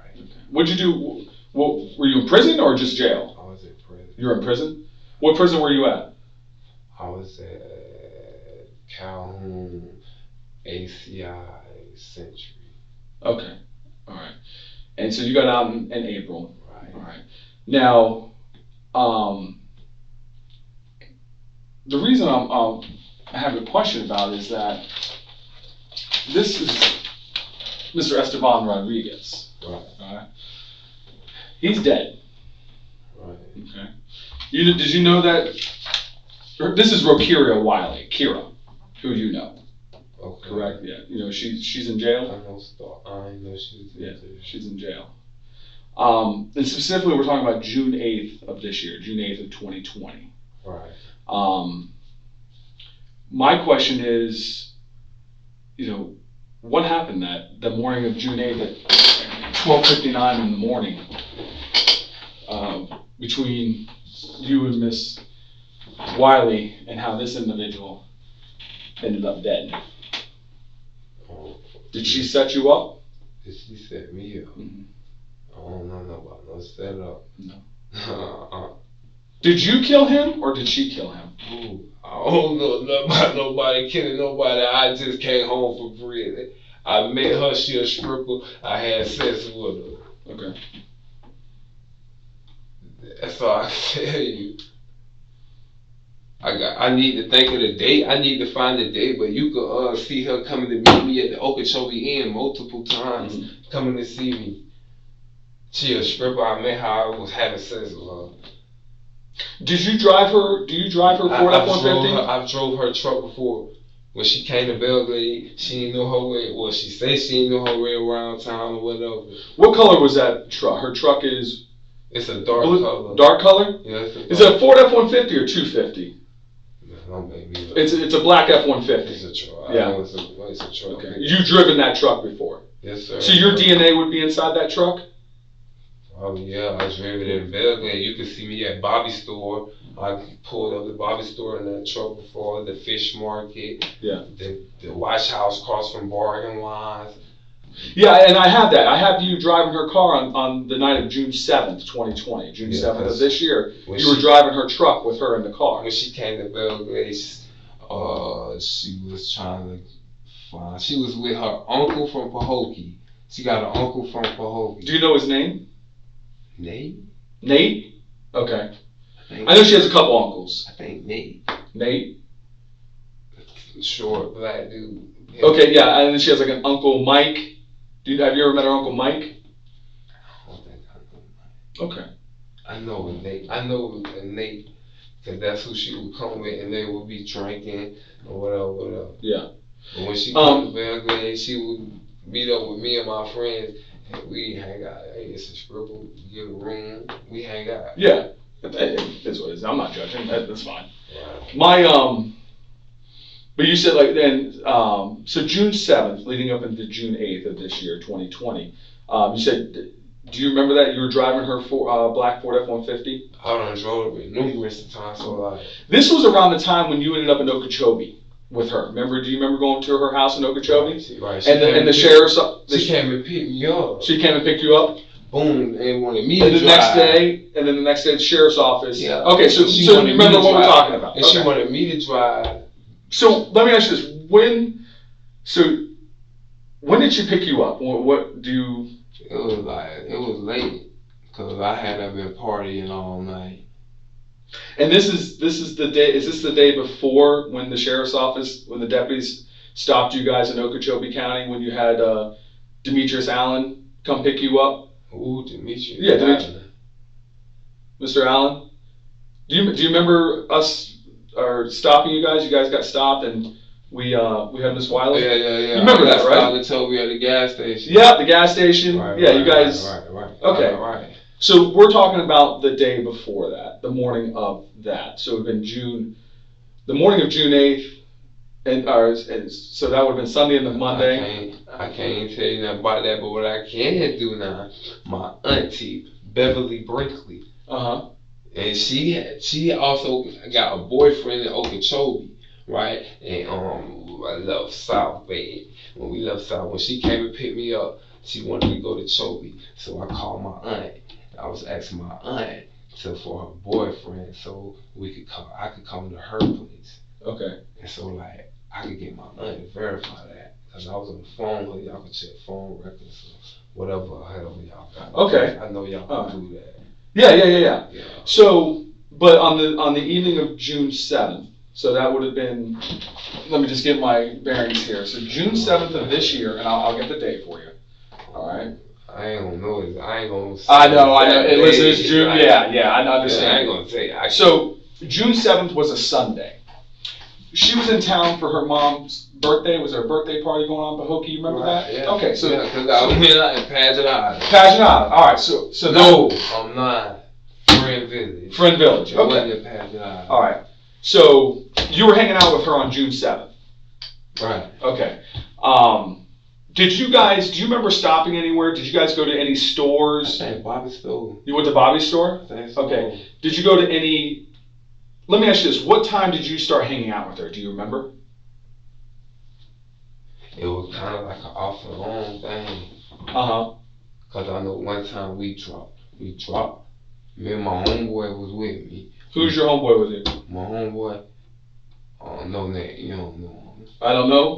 What'd you do? What, were you in prison or just jail? I was in prison. You were in prison? What prison were you at? I was at Calhoun ACI Century. Okay. All right. And so you got out in April. Right. All right. Now, the reason I have a question about is that this is Mr. Estevan Rodriguez. Right. All right. He's dead. Right. Okay. Did you know that? This is Roykeria Wiley, Kira, who you know. Okay. Correct. Yeah. You know she's in jail. I know Star. I know she's in Yeah, jail. she's in jail. And specifically, we're talking about June 8th of this year, June 8th of 2020. Right. My question is, what happened the morning of June 8th at 12:59 in the morning between you and Miss Wiley, and how this individual ended up dead? Did she set you up? Did she set me up? Mhm. I don't know about no setup. No. Did you kill him or did she kill him? Ooh, I don't know nothing about nobody killing nobody. I just came home for free. I met her, she a stripper. I had sex with her. Okay. That's all I can tell you. I need to think of the date. I need to find the date, but you could see her coming to meet me at the Okeechobee Inn multiple times, coming to see me. She a stripper. I met her. I was having sex with her. Did you drive her? Do you drive her Ford F-150? I've drove her truck before. When she came to Belgrade, she didn't know her way. Well, she said she didn't know her way around town or whatever. What color was that truck? Her truck is It's a dark blue, color. dark color? Yeah, it's a Is it a Ford F-150 or 250? Don't make me look. It's a black F-150. It's a truck. Yeah. I know it's a truck. Okay. You've driven that truck before. Yes, sir. So your DNA would be inside that truck? Oh yeah, I drove it in Belgrade. You could see me at Bobby's store. I pulled up the Bobby's store in that truck before, the fish market, Yeah. the Watch House across from Bargain Lines. Yeah, and I have that. I have you driving her car on the night of June 7th, 2020. June 7th of this year. When You were driving her truck with her in the car. When she came to Belgrade, she was trying to find. She was with her uncle from Pahokee. She got an uncle from Pahokee. Do you know his name? Nate? Nate? Okay. I know she has a couple uncles. I think Nate. Nate? Short black dude. Yeah. Okay, yeah, and then she has like an Uncle Mike. Have you ever met her Uncle Mike? I don't think I know Nate. Okay. I know Nate. I know Nate, because that's who she would come with, and they would be drinking or whatever. Yeah. But when she came to Belgrade, she would meet up with me and my friends, We hang out. Hey, it's a scribble. You get a room. We hang out. Yeah, it's what it is. I'm not judging. That's fine. Right. My but you said like then so June 7th, leading up into June 8th of this year, 2020. You said, do you remember that you were driving her black Ford F-150? I done drove it numerous times. So like, This was around the time when you ended up in Okeechobee with her. Remember? Do you remember going to her house in Okeechobee? right. And the sheriff's. She came and picked me up. She came and picked you up. Boom, and wanted me And to the drive. next day, and then the next day, the sheriff's office. Yeah. Okay, so She you wanted me remember to what we're drive. talking about? And Okay. she wanted me to drive. So let me ask you this: when did she pick you up? What do you? It was late, cause I hadn't been partying all night. And this is the day. Is this the day before when the sheriff's office, when the deputies stopped you guys in Okeechobee County, when you had Demetrius Allen come pick you up? Ooh, Demetrius. Yeah, Demetrius. Mr. Allen, do you remember us or stopping you guys? You guys got stopped and we had Miss Wiley. Yeah. You remember that, right? They told me at the gas station. Yeah, the gas station. Right, yeah, right, you guys. Right. Okay. Right. So we're talking about the day before that, the morning of that. So it would have been the morning of June 8th, and so that would have been Sunday and then Monday. I can't tell you nothing about that, but what I can do now, my auntie Beverly Brinkley, and she also got a boyfriend in Okeechobee, right? And I left South Bay. When we left South, when she came and picked me up, she wanted to go to Chobee, so I called my aunt. I was asking my aunt for her boyfriend, so I could come to her place. Okay. And so like I could get my aunt to verify that, cause I was on the phone with y'all could check phone records or whatever y'all got. Okay. I know y'all can do that. Yeah. Yeah. So, but on the evening of June 7th, so that would have been. Let me just get my bearings here. So June 7th of this year, and I'll get the date for you. All right. I ain't gonna know it. I ain't gonna say I know. Listen, It's June. Yeah, I understand. I ain't gonna say. So June 7th was a Sunday. She was in town for her mom's birthday. Was there a birthday party going on in Pahokee? You remember that? Yeah. Okay, so yeah, cause I went out in Pageant Island. Pageant Island. All right, so No, I'm not. Friend Village. Friend Village. It wasn't Okay. in Pageant Island. All right. So you were hanging out with her on June 7th. Right. Okay. Do you remember stopping anywhere? Did you guys go to any I stores? think Bobby Store. You went to Bobby's store? I think so. Okay. Did you go to any? Let me ask you this: what time did you start hanging out with her? Do you remember? It was kind of like an off and on thing. Cause I know one time we dropped. Me and my homeboy was with me. Who's your homeboy with you? My homeboy. Oh, no neck. You don't know him. I don't know.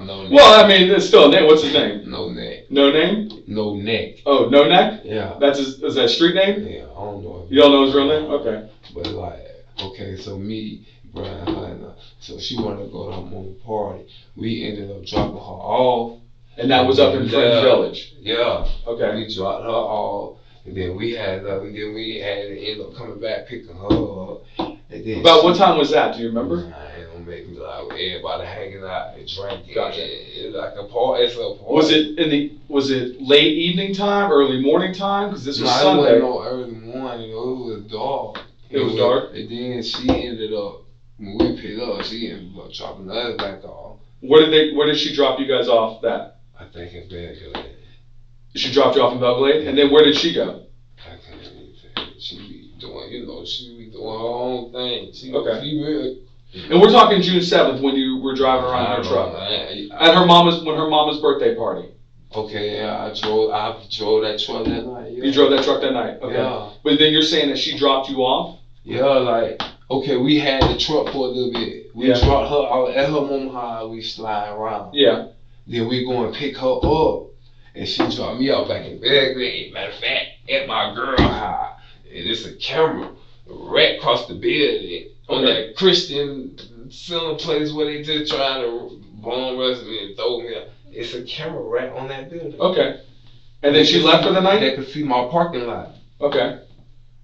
No neck. Well, I mean, it's still a name. What's his name? No neck. No name? No neck. Oh, No Neck? Yeah. Is that a street name? Yeah, I don't know. You don't know his real name? Okay. But like, okay, so me, Brian Hunter, so she wanted to go to her mom's party. We ended up dropping her off. And that was up in Friends Village? Yeah. Okay. We dropped her off, and then we had to end up coming back picking her up. And then About what time was that? Do you remember? I ain't gonna make me like everybody hanging out and drinking. Gotcha. It's like a party. It's a party. Was it late evening time, early morning time? Because this was It Sunday. wasn't no early morning. It was dark. It was dark? And then she ended up, when we picked up, she ended up dropping us back off. Where did she drop you guys off that? I think in Belgrade. She dropped you off in Belgrade? And then where did she go? I can't even tell you. She be doing her own thing. Okay. She really. And we're talking June 7th when you were driving around in her truck. At her mama's birthday party. Okay, yeah, I drove that truck that night. Yeah. You drove that truck that night? Okay. Yeah. But then you're saying that she dropped you off? Yeah, like, okay, we had the truck for a little bit. We dropped her out at her mom's house, we slide around. Yeah. Then we go and pick her up. And she dropped me off back in Belgrade. Matter of fact, at my girl house. And it's a camera right across the building on that Christian center place where they just trying to bomb us and throw me up. It's a camera right on that building. Okay. And then she left for the night? They could see my parking lot. Okay.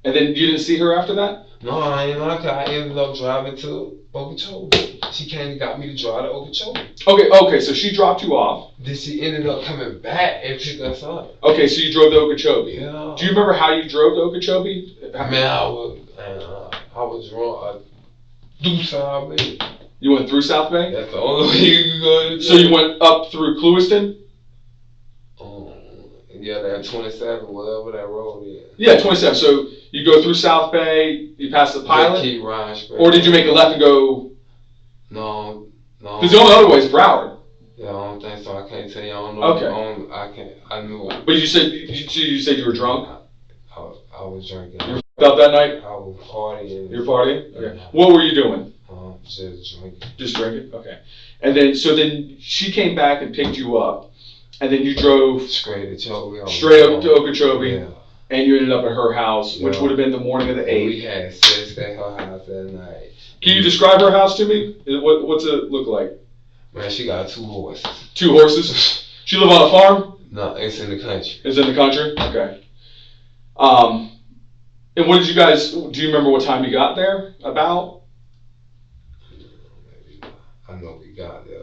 And then you didn't see her after that? No, I ain't like her. I ended up driving to Okeechobee. She came and got me to drive to Okeechobee. Okay, so she dropped you off. Then she ended up coming back and picked us up. Okay, so you drove to Okeechobee. Yeah. Do you remember how you drove to Okeechobee? Man, I was wrong. Through South Bay. You went through South Bay? That's the only way you can go. So you went up through Clewiston? Yeah, that 27, whatever that road is. Yeah, 27. So you go through South Bay, you pass the pilot? Keep riding straight. Or did you make a left and go? No. Because the only other way is Broward. Yeah, I don't think so. I can't tell you. I don't know. Okay. I can't. I knew. But you said you were drunk? I was drinking. You were out that night? I was partying. You were partying? Okay. What were you doing? Just drinking. Just drinking? Okay. And then she came back and picked you up, and then you drove straight to Okeechobee. Straight up to Okeechobee. Yeah. And you ended up at her house, which would have been the morning of the 8th. We had sex at her house that night. Can you describe her house to me? What's it look like? Man, she got 2 horses. 2 horses? She live on a farm? No, it's in the country. It's in the country? Okay. And what did you guys, do you remember what time you got there? About? I know we got there.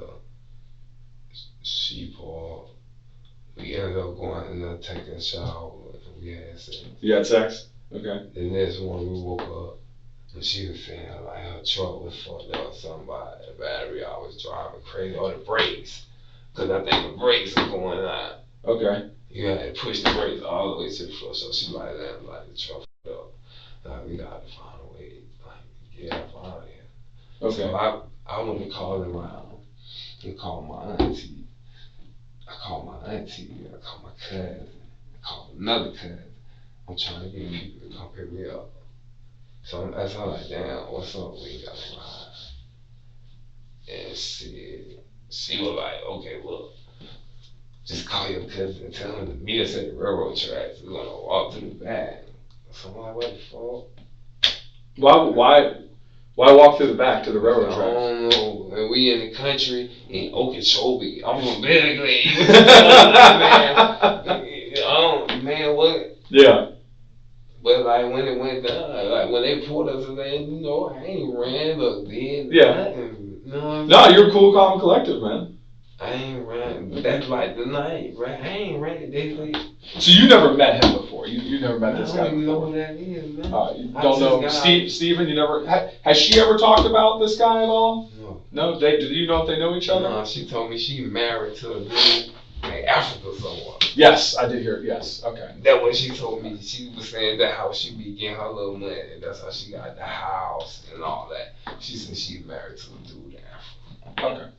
She parked. We ended up going in there taking a shower. We had sex. You had sex? Okay. The next morning we woke up and she was saying like her truck was fucked up, something by the battery. I was driving crazy, or the brakes, because I think the brakes were going out. Okay. You had to push the brakes all the way to the floor, so she like that, like the truck fucked up. Like we gotta find a way, like get out of here. Okay. So I went and called around and called my auntie. I called my cousin. I called another cousin. I'm trying to get you to come pick me up. So that's how like, damn, what's up? We got to ride. And she was like, okay, look, just call your cousin and tell him to meet us at the railroad tracks. We're gonna walk to the back. So I'm like, what the fuck? Why walk through the back to the railroad tracks? I don't know. And we in the country in Okeechobee. I'm from Brinkley. Man, what? Yeah. But like when it went down, like when they pulled us, I ain't ran or did nothing. No, you're cool, calm, and collective, man. I ain't ran. That's like the night, right? I ain't ran it. So you never met him before? You never met this guy I don't even know before? who that is, man. You don't know Steven? You never has she ever talked about this guy at all? No. No. Do you know if they know each other? No, she told me she married to a dude in Africa somewhere. Yes, I did hear it. Yes. Okay. That's what she told me. She was saying that how she be getting her little money, and that's how she got the house and all that. She said she's married to a dude in Africa. Okay.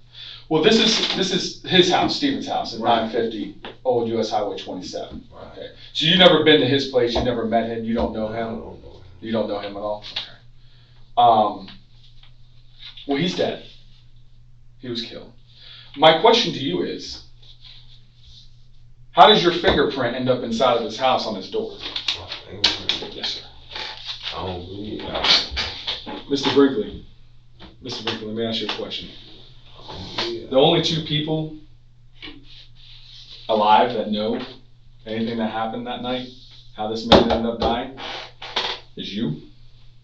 Well, this is his house, Steven's house, at 950 Old U.S. Highway 27. Right. Okay. So you never been to his place. You never met him. You don't know I him. don't know him. You don't know him at all. Okay. Well, he's dead. He was killed. My question to you is, how does your fingerprint end up inside of his house on his door? Yes, sir. I don't believe that. Mr. Brinkley, let me ask you a question. The only 2 people alive that know anything that happened that night, how this man ended up dying, is you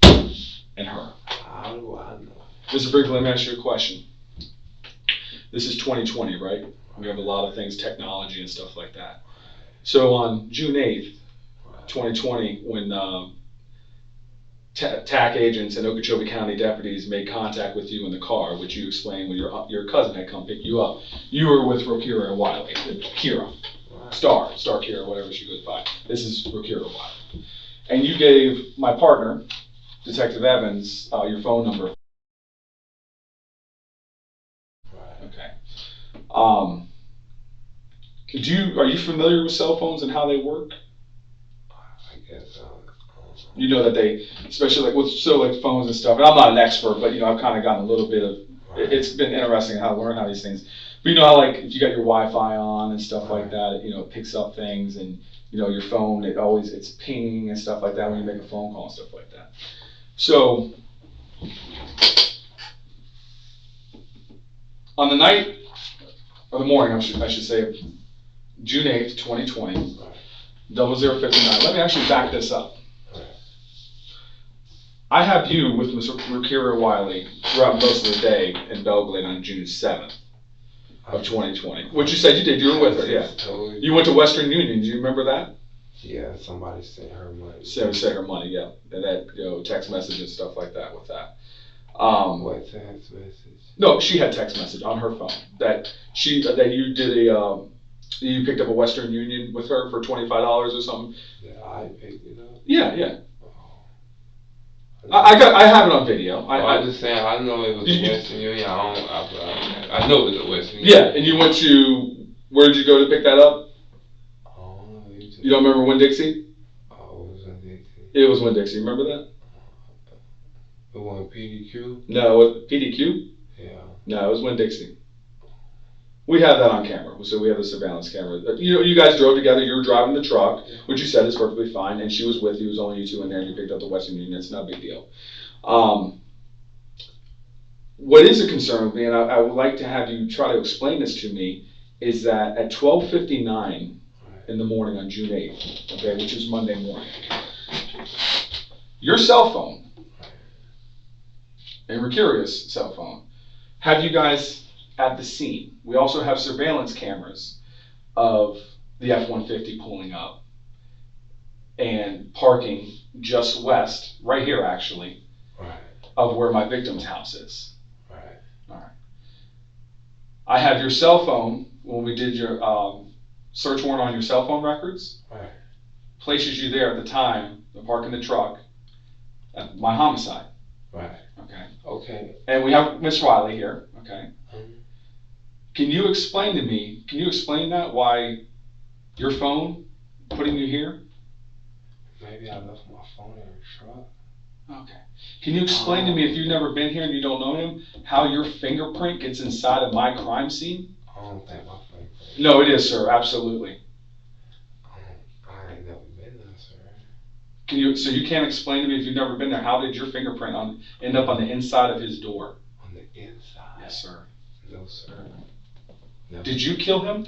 and her. How do I know? Mr. Brinkley, let me ask you a question. This is 2020, right? We have a lot of things, technology and stuff like that. So on June 8th, 2020, when TAC agents and Okeechobee County deputies made contact with you in the car, which you explained when your cousin had come pick you up, you were with Roykeria Wiley, Kira, Star Kira, whatever she goes by. This is Roykeria Wiley. And you gave my partner, Detective Evans, your phone number. Okay. Are you familiar with cell phones and how they work? I guess You know that they, especially like with phones and stuff, and I'm not an expert, but I've kind of gotten a little bit of, it's been interesting how to learn how these things, but you know how like if you got your Wi-Fi on and stuff like that, it picks up things, and your phone, it's pinging and stuff like that when you make a phone call and stuff like that. So, on the night, or the morning, I should say, June 8th, 2020, 0059, let me actually back this up. I have you with Ms. Roykeria Wiley throughout most of the day in Belgrade on June 7th of 2020. What you said you did, you were with her, yeah. You went to Western Union, do you remember that? Yeah, somebody sent her money. Sent her money, yeah. And that, text message and stuff like that with that. What text message? No, she had text message on her phone that you did you picked up a Western Union with her for $25 or something. Yeah, I picked it up. Yeah. I have it on video. I'm just saying, I know it was a Western Union. I know it was a Western Union. Yeah, and you went to, where did you go to pick that up? You don't remember Winn-Dixie? Oh, it was Winn-Dixie. It was Winn-Dixie, remember that? It wasn't PDQ? No, it was PDQ? Yeah. No, it was Winn-Dixie. We have that on camera, so we have the surveillance camera. You guys drove together, you were driving the truck, which you said is perfectly fine, and she was with you, it was only you two in there, and you picked up the Western Union, it's not a big deal. What is a concern with me, and I would like to have you try to explain this to me, is that at 12:59 in the morning on June 8th, okay, which is Monday morning, your cell phone, and Roykeria's cell phone, have you guys at the scene. We also have surveillance cameras of the F-150 pulling up and parking just west, right here actually, of where my victim's house is. All right. I have your cell phone, when we did your search warrant on your cell phone records, places you there at the time, the parking the truck, at my homicide. Okay. And we have Miss Wiley here, okay. Can you explain that, why your phone putting you here? Maybe I left my phone in the truck. Okay. Can you explain to me, if you've never been here and you don't know him, how your fingerprint gets inside of my crime scene? I don't think my fingerprint. No, it is, sir. Absolutely. I ain't never been there, sir. So you can't explain to me, if you've never been there, how did your fingerprint end up on the inside of his door? On the inside? Yes, sir. No, sir. Never. Did you kill him?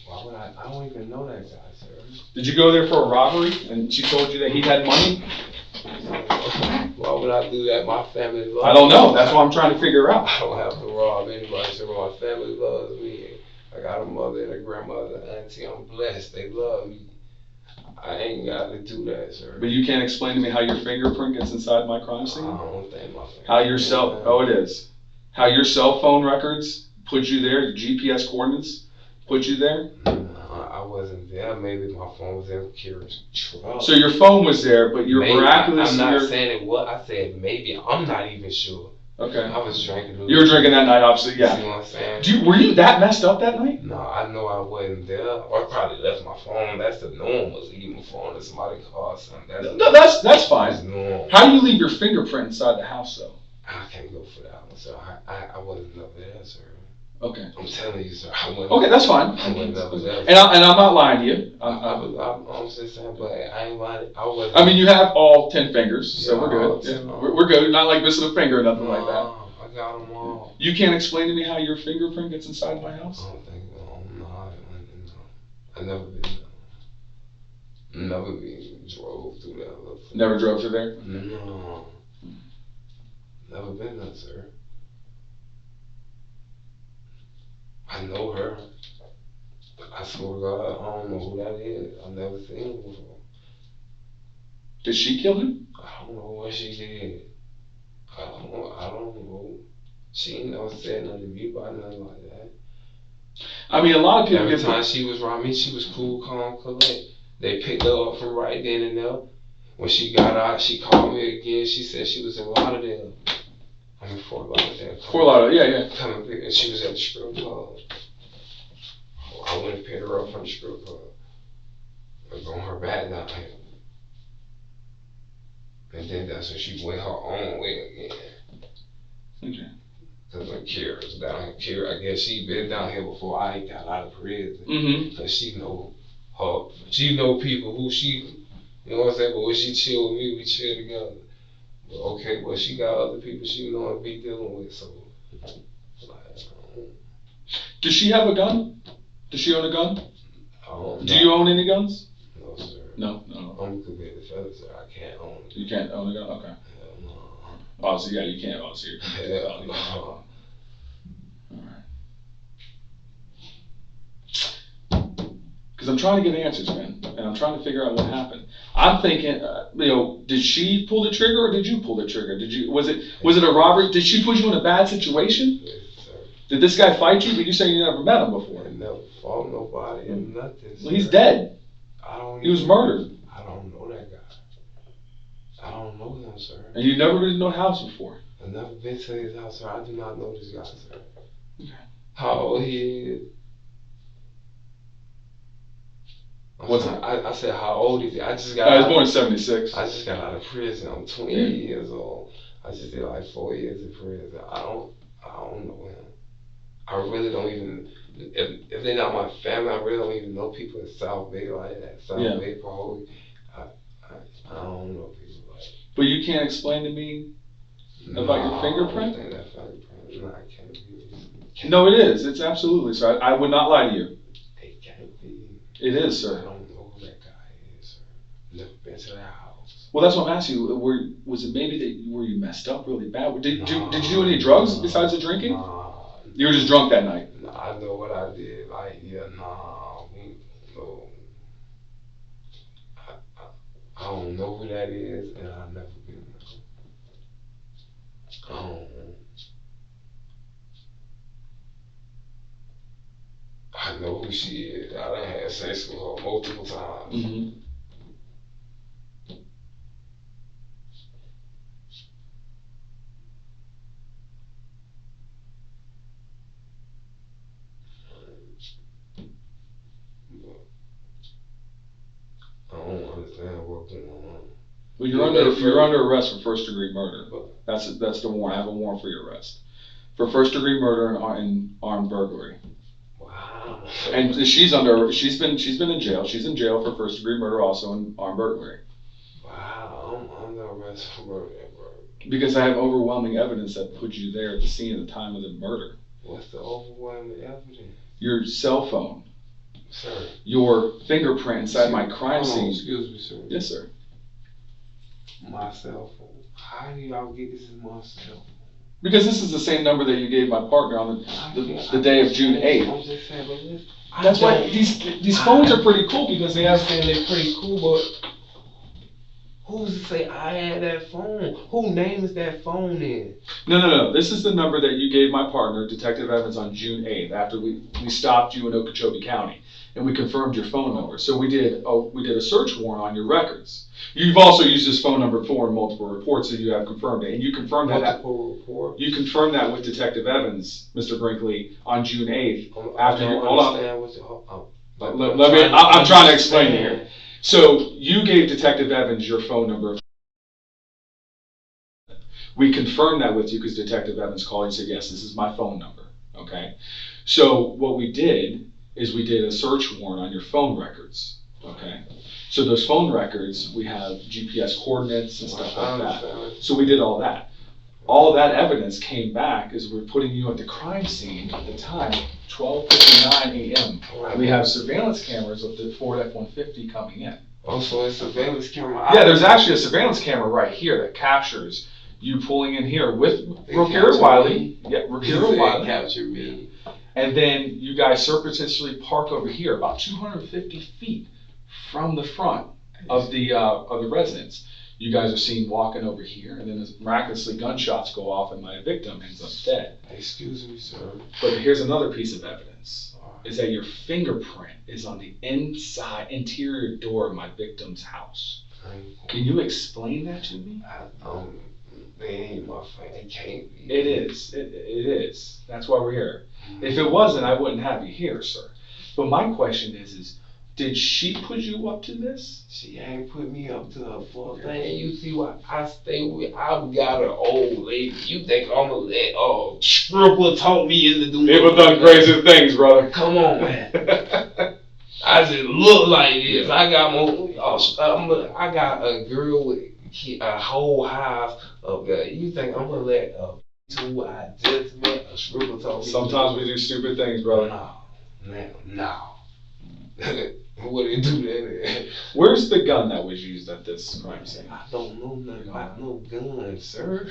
Why would I don't even know that guy, sir. Did you go there for a robbery and she told you that he had money? Why would I do that? My family loves me. I don't know. That's what I'm trying to figure out. I don't have to rob anybody, sir. My family loves me. I got a mother and a grandmother, auntie. I'm blessed. They love me. I ain't got to do that, sir. But you can't explain to me how your fingerprint gets inside my crime scene? I don't think my fingerprint. It is. How your cell phone records put you there, your GPS coordinates put you there? I wasn't there. Maybe my phone was in Kira's truck. So your phone was there, but you're miraculously... I'm not saying it was. I said maybe. I'm not even sure. Okay. I was drinking. You were drinking that night, obviously, yeah. See what I'm saying? Were you that messed up that night? No, I know I wasn't there. Or I probably left my phone. That's the norm, was leaving my phone in somebody's car or something. That's fine. That's normal. How do you leave your fingerprint inside the house, though? I can't go for that one, sir. I wasn't up there, sir. Okay. I'm telling you, sir. I wasn't. Okay, that's fine. I wasn't up there. And I'm not lying to you. I'm just saying, but I ain't lying. I wasn't. I mean, you have all 10 fingers, so Yeah, we're good. Yeah, we're good. Not like missing a finger or nothing like that. I got them all. You can't explain to me how your fingerprint gets inside my house? I don't think so. No, I never been. Never been drove through that. Never drove through there? No. Never been there, sir. I know her. I swear to God, I don't know who that is. I've never seen her before. Did she kill him? I don't know what she did. I don't know. She ain't never said nothing to me about nothing like that. I mean, a lot of people Every time she was around me, she was cool, calm, collect. They picked her up from right then and there. When she got out, she called me again. She said she was in Lauderdale. I mean, Fort Lauderdale. Fort Lauderdale, yeah. Coming pick, and she was at the strip club. I went and picked her up from the strip club. I brought her back down here. And then that's when she went her own way again. Okay. Cause when Kira's down here, I guess she been down here before I got out of prison. Mm-hmm. Cause she know people who she, you know what I'm saying? But when she chill with me, we chill together. But okay, well she got other people she know and be dealing with, so. Does she have a gun? Does she own a gun? Do you own any guns? No, sir. No. I'm a convicted felon, sir. I can't own it. You can't own a gun? Okay. Yeah. Oh, so yeah, you can't. Oh, so you're convicted of felony. no. Because I'm trying to get answers, man, and I'm trying to figure out what happened. I'm thinking, did she pull the trigger or did you pull the trigger? Was it a robbery? Did she put you in a bad situation? Yes, sir. Did this guy fight you? But you say you never met him before. I never fought nobody and nothing. Well, he's sir. dead. I He was murdered, don't know that guy. I don't know him, sir. and you never been to no house before. I've never been to his house, sir. I do not know this guy, sir. Okay. How old he is? What's that? I said, how old is he? I just I got. was born in '76. I just got out of prison. I'm 28 years old. I just did like 4 years in prison. I don't know him. I really don't even. If they're not my family, I really don't even know people in South Bay like that. South Bay, probably. I don't know people like that. But you can't explain to me about your fingerprint? I don't think that fingerprint. No, I can't be. No, it is. It's absolutely, sir. I would not lie to you. It can't be. It is, I sir. don't know who that guy is, sir. Never been to that house. Well, that's what I'm asking you. Was it maybe that were you messed up really bad? Did you do any drugs besides the drinking? Nah. You were just drunk that night. Nah, I know what I did. Like, no. I don't know who that is, and I've never been there. I know who she is. I done had sex with her multiple times. Mm-hmm. I don't understand what's going on. Well, you're under arrest for first degree murder. That's the warrant. I have a warrant for your arrest for first degree murder and armed burglary. Wow. And she's been in jail. She's in jail for first degree murder also and armed burglary. Wow, I'm under arrest for murder, bro. Because I have overwhelming evidence that put you there at the scene at the time of the murder. What's the overwhelming evidence? Your cell phone. Sir. Your fingerprint inside my crime scene. Excuse me, sir. Yes, sir. My cell phone. How do y'all get this in my cell phone? Because this is the same number that you gave my partner on the day of June 8th. I'm just saying, but listen, That's why these phones are pretty cool because they have. they're pretty cool, but who's to say I had that phone? Who name is that phone in? No. This is the number that you gave my partner, Detective Evans, on June 8th after we stopped you in Okeechobee County and we confirmed your phone number. So we did a search warrant on your records. You've also used this phone number before in multiple reports, so you have confirmed it, and you confirmed that. Multiple report. You confirmed that with Detective Evans, Mr. Brinkley, on June 8th. I'm trying to explain here. So you gave Detective Evans your phone number. We confirmed that with you because Detective Evans called and said, yes, this is my phone number. Okay. So what we did is we did a search warrant on your phone records. Okay. So those phone records, we have GPS coordinates and stuff like that. So we did all that. All that evidence came back as we're putting you at the crime scene at the time, 12:59 a.m. And we have surveillance cameras of the Ford F-150 coming in. Oh, so it's a surveillance camera. Yeah, there's actually a surveillance camera right here that captures you pulling in here with Roykeria Wiley. Yeah, Roykeria Wiley. Captured me. And then you guys surreptitiously park over here, about 250 feet from the front of the residence. You guys are seen walking over here, and then miraculously gunshots go off, and my victim ends up dead. Excuse me, sir. But here's another piece of evidence: is that your fingerprint is on the interior door of my victim's house. Can you explain that to me? They ain't my friend. It can't be. It is. It is. That's why we're here. If it wasn't, I wouldn't have you here, sir. But my question is, did she put you up to this? She ain't put me up to her full thing. You see what I stay with? I've got an old lady. You think I'm gonna let stripper talk me into doing? People done crazy things, brother. Come on, man. I just look like this. I got I got a girl with a whole house of that. You think I'm gonna let who I just met a stripper talk me? Sometimes we do stupid things, brother. No. What they do that at? Where's the gun that was used at this crime scene? I don't know nothing about no guns, sir.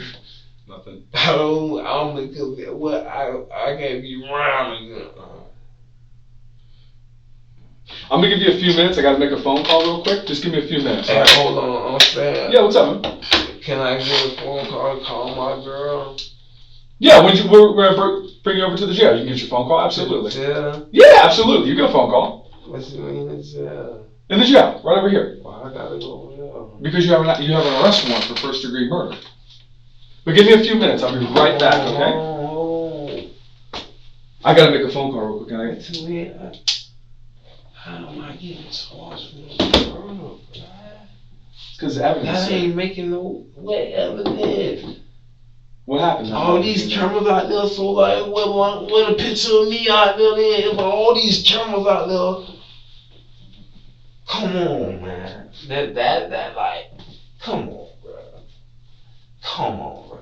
Nothing. I don't because what I can't be around a gun. I'm gonna give you a few minutes. I gotta make a phone call real quick. Just give me a few minutes. Hey, All right? hold on, I'm saying. Yeah, what's up, man? Can I get a phone call to call my girl? Yeah, we're gonna bring you over to the jail. You can get your phone call. Absolutely. Yeah. Yeah, absolutely. You get a phone call What's the mean in jail? in the jail, right over here, Why I gotta go over there? because you have an arrest warrant for first-degree murder. But give me a few minutes. I'll be right back. Okay? Oh, I gotta make a phone call real quick. Can I? it's weird. How am I getting charged for this murder, bro? It's because the evidence. That sir. ain't making no way evidence. What happened? All these cameras out there, so like, with a picture of me out there, then if all these cameras out there, come on, man. That like, come on, bro. Come on, bro.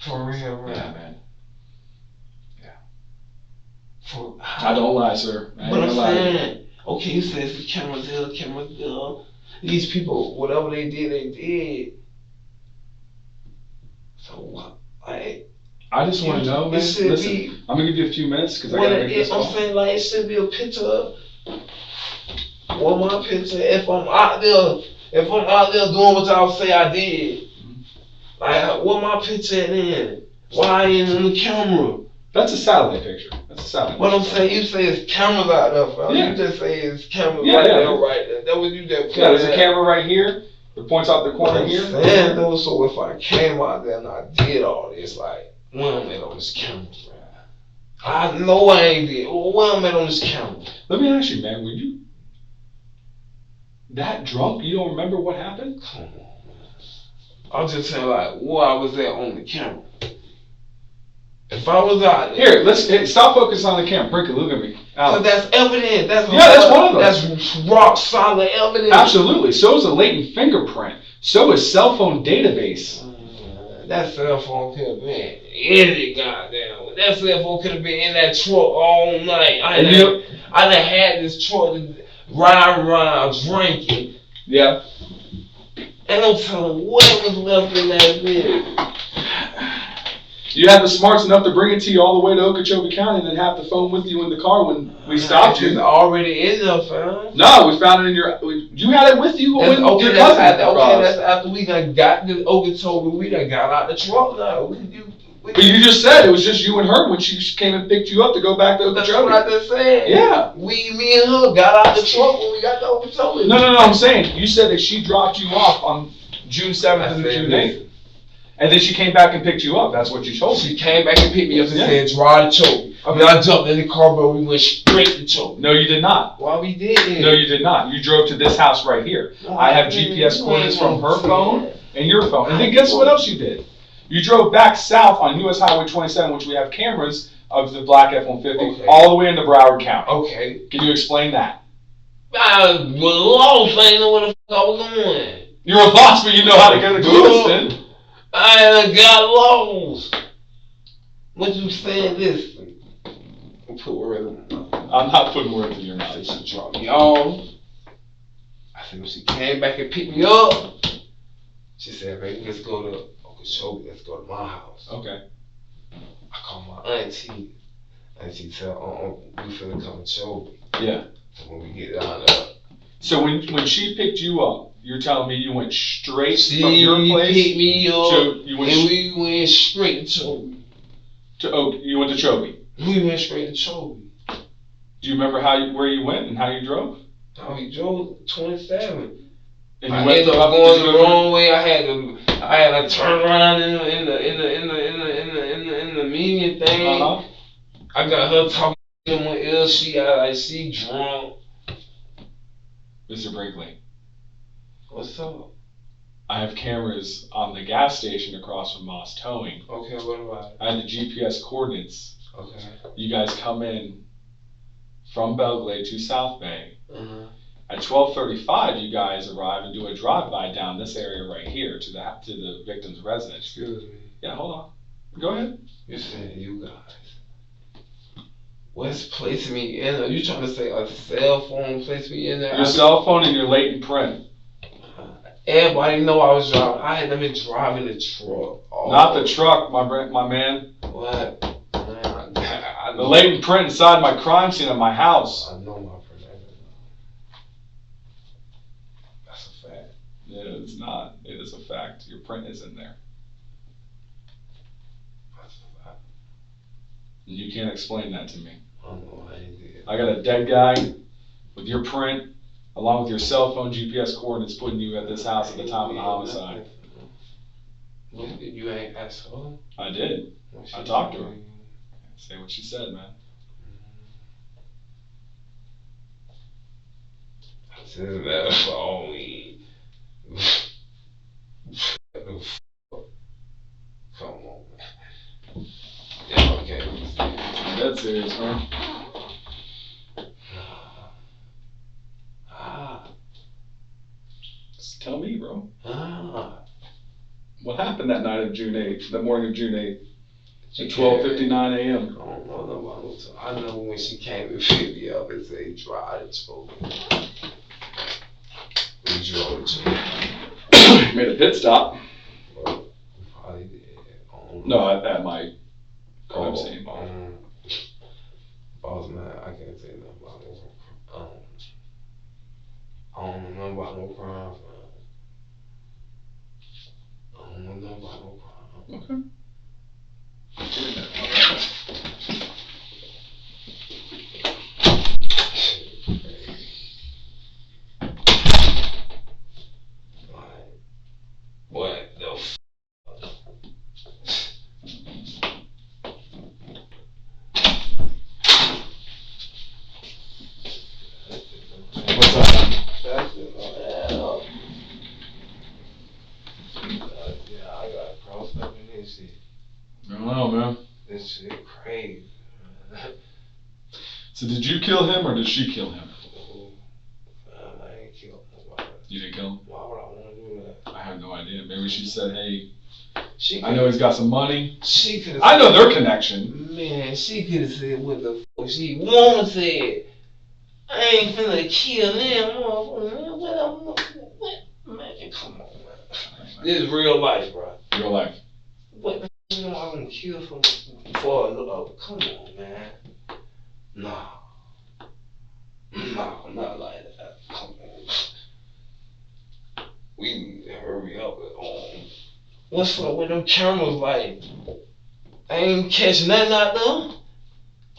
For real, bro. Yeah, man. For, I don't lie, sir. I ain't But I'm gonna lie to you. saying, okay, you say it's the cameras here, cameras there. These people, whatever they did, they did. So what? Like, I just want to know, man. it should Listen, be. I'm gonna give you a few minutes because I Well, gotta make this I'm call. saying like it should be a picture. Well, my picture. If I'm out there doing what y'all say I did, like what my picture at then? Why ain't it on the camera? That's a satellite picture. That's a satellite. What I'm picture. saying, you say it's cameras out there, fam. Yeah. You just say it's cameras Yeah, right yeah. there, right there. That was you just. Yeah, there's a camera right here. It points out the What corner I'm here. saying though, so if I came out there and I did all this, like, when I'm at on this camera, bro. I know I ain't did. When I'm at on this camera. Let me ask you, man. Were you that drunk? You don't remember what happened? Come on, man. I'm just saying, like, where I was at on the camera. If I was out there. Here, stop focusing on the camera. Brinkley, look at me. So that's evidence. That's one of them. That's rock solid evidence. Absolutely. So is a latent fingerprint. So is cell phone database. That cell phone could have been any goddamn. That cell phone could have been in that truck all night. I done had this truck ride around drinking. Yeah. And I'm telling you what was left in that bit. You had the smarts enough to bring it to you all the way to Okeechobee County and then have the phone with you in the car when we stopped It's you. already in there, fam. No, we found it in your. You had it with you when your cousin That's after we done got the Okeechobee. We done got out the truck now. But you just said it was just you and her when she came and picked you up to go back to That's Okeechobee. what I just said. Yeah. Me and her got out the truck when we got to Okeechobee. No, I'm saying you said that she dropped you off on June 7th and June 8th. And then she came back and picked you up. That's what you told me. She came back and picked me up and Yeah. said, drive to Chobe. I mean, I jumped in the car, but we went straight to Chobe. No, you did not. Why we did? No, you did not. You drove to this house right here. I have GPS coordinates from her phone and your phone. And then guess what else you did? You drove back south on US Highway 27, which we have cameras of the black F-150, Okay. all the way into Broward County. Okay. Can you explain that? I was lost. I didn't know where the fuck I was going. You're a boss, but you know how to get to Lewiston. I done got lost. What you saying this? Put words in my mouth. I'm not putting words in your mouth. She dropped me off. I said, when she came back and picked me up, she said, baby, let's go to Okeechobee. Let's go to my house. Okay. I called my auntie. Auntie said, we finna come to Chobe. Yeah. So when we get down there. So when she picked you up, you're telling me you went straight She from your place picked me up, to you went and we went straight to Chobe. you went to Chobe. We went straight to Chobe. Do you remember where you went and how you drove? How we drove 27. And I you went ended up up going did you the go wrong way. I had to turn around in the median thing. Uh-huh. I got her talking in my ear. She drunk. Mr. Brinkley, What's up? I have cameras on the gas station across from Moss Towing. Okay, what about it? I had the GPS coordinates. Okay. You guys come in from Belglade to South Bay. Uh-huh. At 12:35, you guys arrive and do a drive-by down this area right here to the victim's residence. Excuse me. Yeah, hold on. Go ahead. You said you guys. What's placing me in there? You trying to say a cell phone placed me in there? Your cell phone and your latent print. Everybody know I was driving. I had been driving the truck. Oh. Not the truck, my man. What? Man, I The latent print inside my crime scene at my house. I know my print. That's a fact. Yeah, it's not. It is a fact. Your print is in there. That's a fact. And you can't explain that to me. I know I ain't did. I got a dead guy with your print, along with your cell phone GPS coordinates, putting you at this house at the time of the homicide. You ain't asked her? I did. I talked to her. Say what she said, man. This is that for me. Come on, man. Yeah, okay. That's serious, man. Just tell me, bro. What happened that night of June 8th, that morning of June 8th? At 12:59 a.m. I don't know about no time. I know when she came and picked me up and said, drive the truck. We drove to Made a pit stop. Well, we probably did. No, at my crime scene. Boss man, I can't say nothing about no I don't know nothing about no crime. I don't know nothing about no crime. Okay. What the What's up? That's it. Yeah, I got crossed up in this shit. I don't know, man. This shit crazy. So did you kill him or did she kill him? I ain't killed nobody. You didn't kill him? Why would I want to do that? I have no idea. Maybe she said, hey, She I know he's got some money. She could. I know their connection. Man, she could have said what the fuck she wanna say. I ain't finna kill them, motherfucker. Man, what? Man, come on, man. This is real life, bro. Real life. What the fuck am I gonna kill for a little? Come on, man. Nah, not like that. Come on. We need to hurry up. What's up with them cameras? Like, I ain't catching nothing out there.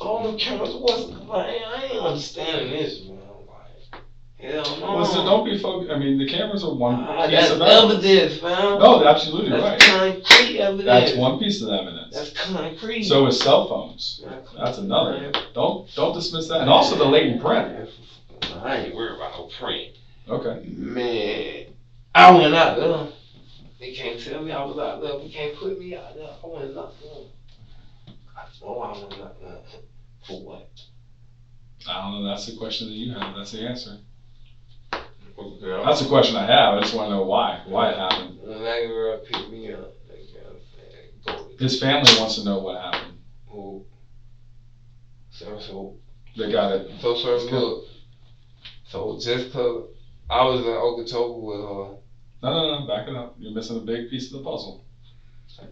All them cameras, what's like? I ain't understanding this, man. Like, hell no. Well, so don't be focused. I mean, the cameras are one piece That's of evidence. evidence, fam. No, absolutely That's right. concrete evidence. That's one piece of evidence. That's concrete. So is cell phones. That's another. Don't dismiss that. And also the latent print. I ain't worried about no print. Okay. Man, I went out there. They can't tell me I was out there. We can't put me out there. I went out there. Oh, I went out there. For what? I don't know. That's the question that you have. That's the answer. Okay. That's the question I have. I just want to know why. Why it happened. When that girl picked me up, that girl said, go. His family wants to know what happened. Who? So. They got it. So, look. So, just because I was in Okeechobee with her. No. Back it up. You're missing a big piece of the puzzle. A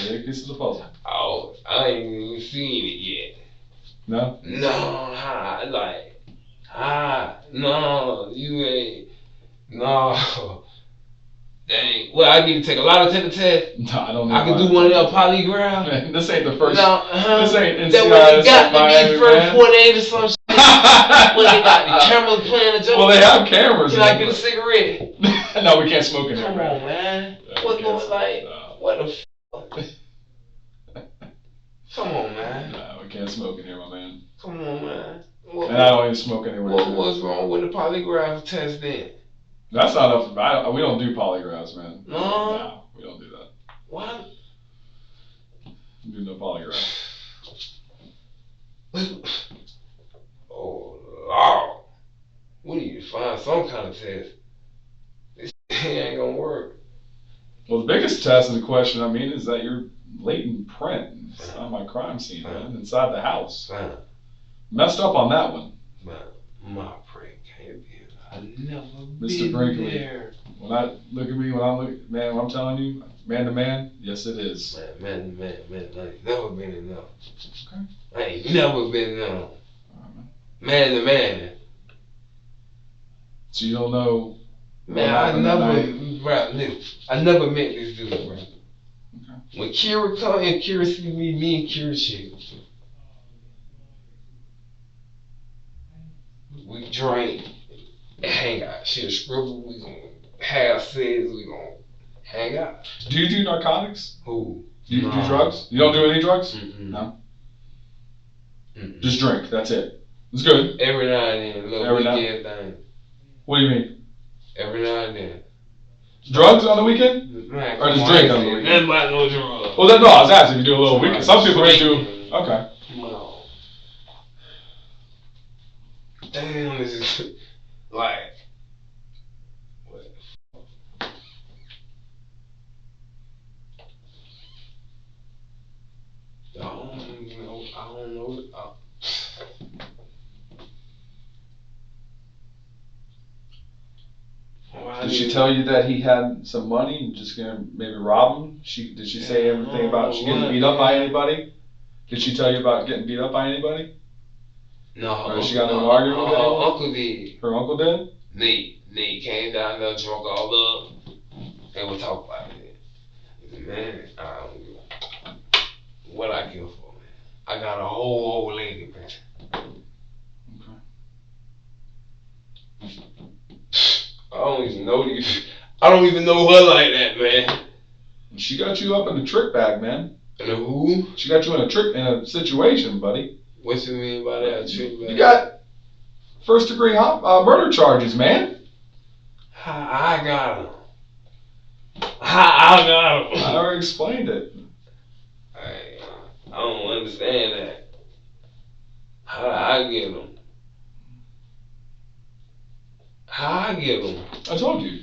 big piece of the puzzle. Oh, I ain't even seen it yet. No? No, you ain't. No. Dang. Well, I need to take a lot of tests. No, I don't know. I can do one of them polygraph. Man, this ain't the first. No, This ain't NCIS. that way you got to Miami, be first man. 48 or some shit. Well, they got the cameras playing the joke. Well, they have cameras. Can I get a cigarette? No, we can't smoke in here, Come man. on, man. Yeah, What's we going can't like? smoke. What the f? Come on, man. No, we can't smoke in here, my man. Come on, man. And I don't even smoke anywhere. What's wrong with the polygraph test then? That's not up. We don't do polygraphs, man. No? No, we don't do that. What? We do no polygraph. Oh, Lord. We need to find some kind of test. This ain't gonna work. Well, the biggest test of the question, is that your latent print inside my crime scene, man, inside the house. Fine. Messed up on that one. But my prank can't be. I never Mr. been Brinkley. there. When I look at me, man, when I'm telling you, man to man, yes it is. Man, I ain't never been in there. Okay. I ain't never been there. All right, man. Man to man. So you don't know. Man, I never met this dude, bro. Okay. When Kira come and Kira see me and Kira chill. We drink and hang out. She'll scribble, we gonna have sex, we gonna hang out. Do you do narcotics? Who? Do you do No. drugs? You don't do any drugs? Mm-mm. No. Mm-mm. Just drink. That's it. It's good. Every now and then, little Every now- weekend thing. What do you mean? Every now and then. Drugs on the weekend? Man, Or just come drink I on the ain't weekend? saying nothing about no drugs. Well, no, I was asking if you do a little weekend. Some people just do. Drinking. Okay. No. Damn, this is like. What? I don't know. Did she tell you that he had some money and just gonna maybe rob him? Did she say everything about she getting beat up by anybody? Did she tell you about getting beat up by anybody? No. Or she got in an argument with anyone? Uncle did. Her uncle did? Nate came down there, drunk all up, and we'll talk about it. Man, I don't give a what I give for, man. I got a whole old lady, man. Okay. I don't even know these. I don't even know her like that, man. She got you up in the trick bag, man. And who? She got you in a situation, buddy. What you mean by that? Trick bag? You got first degree murder charges, man. I got him. I got him. I already explained it. I don't understand that. How did I get him? How I get him? I told you.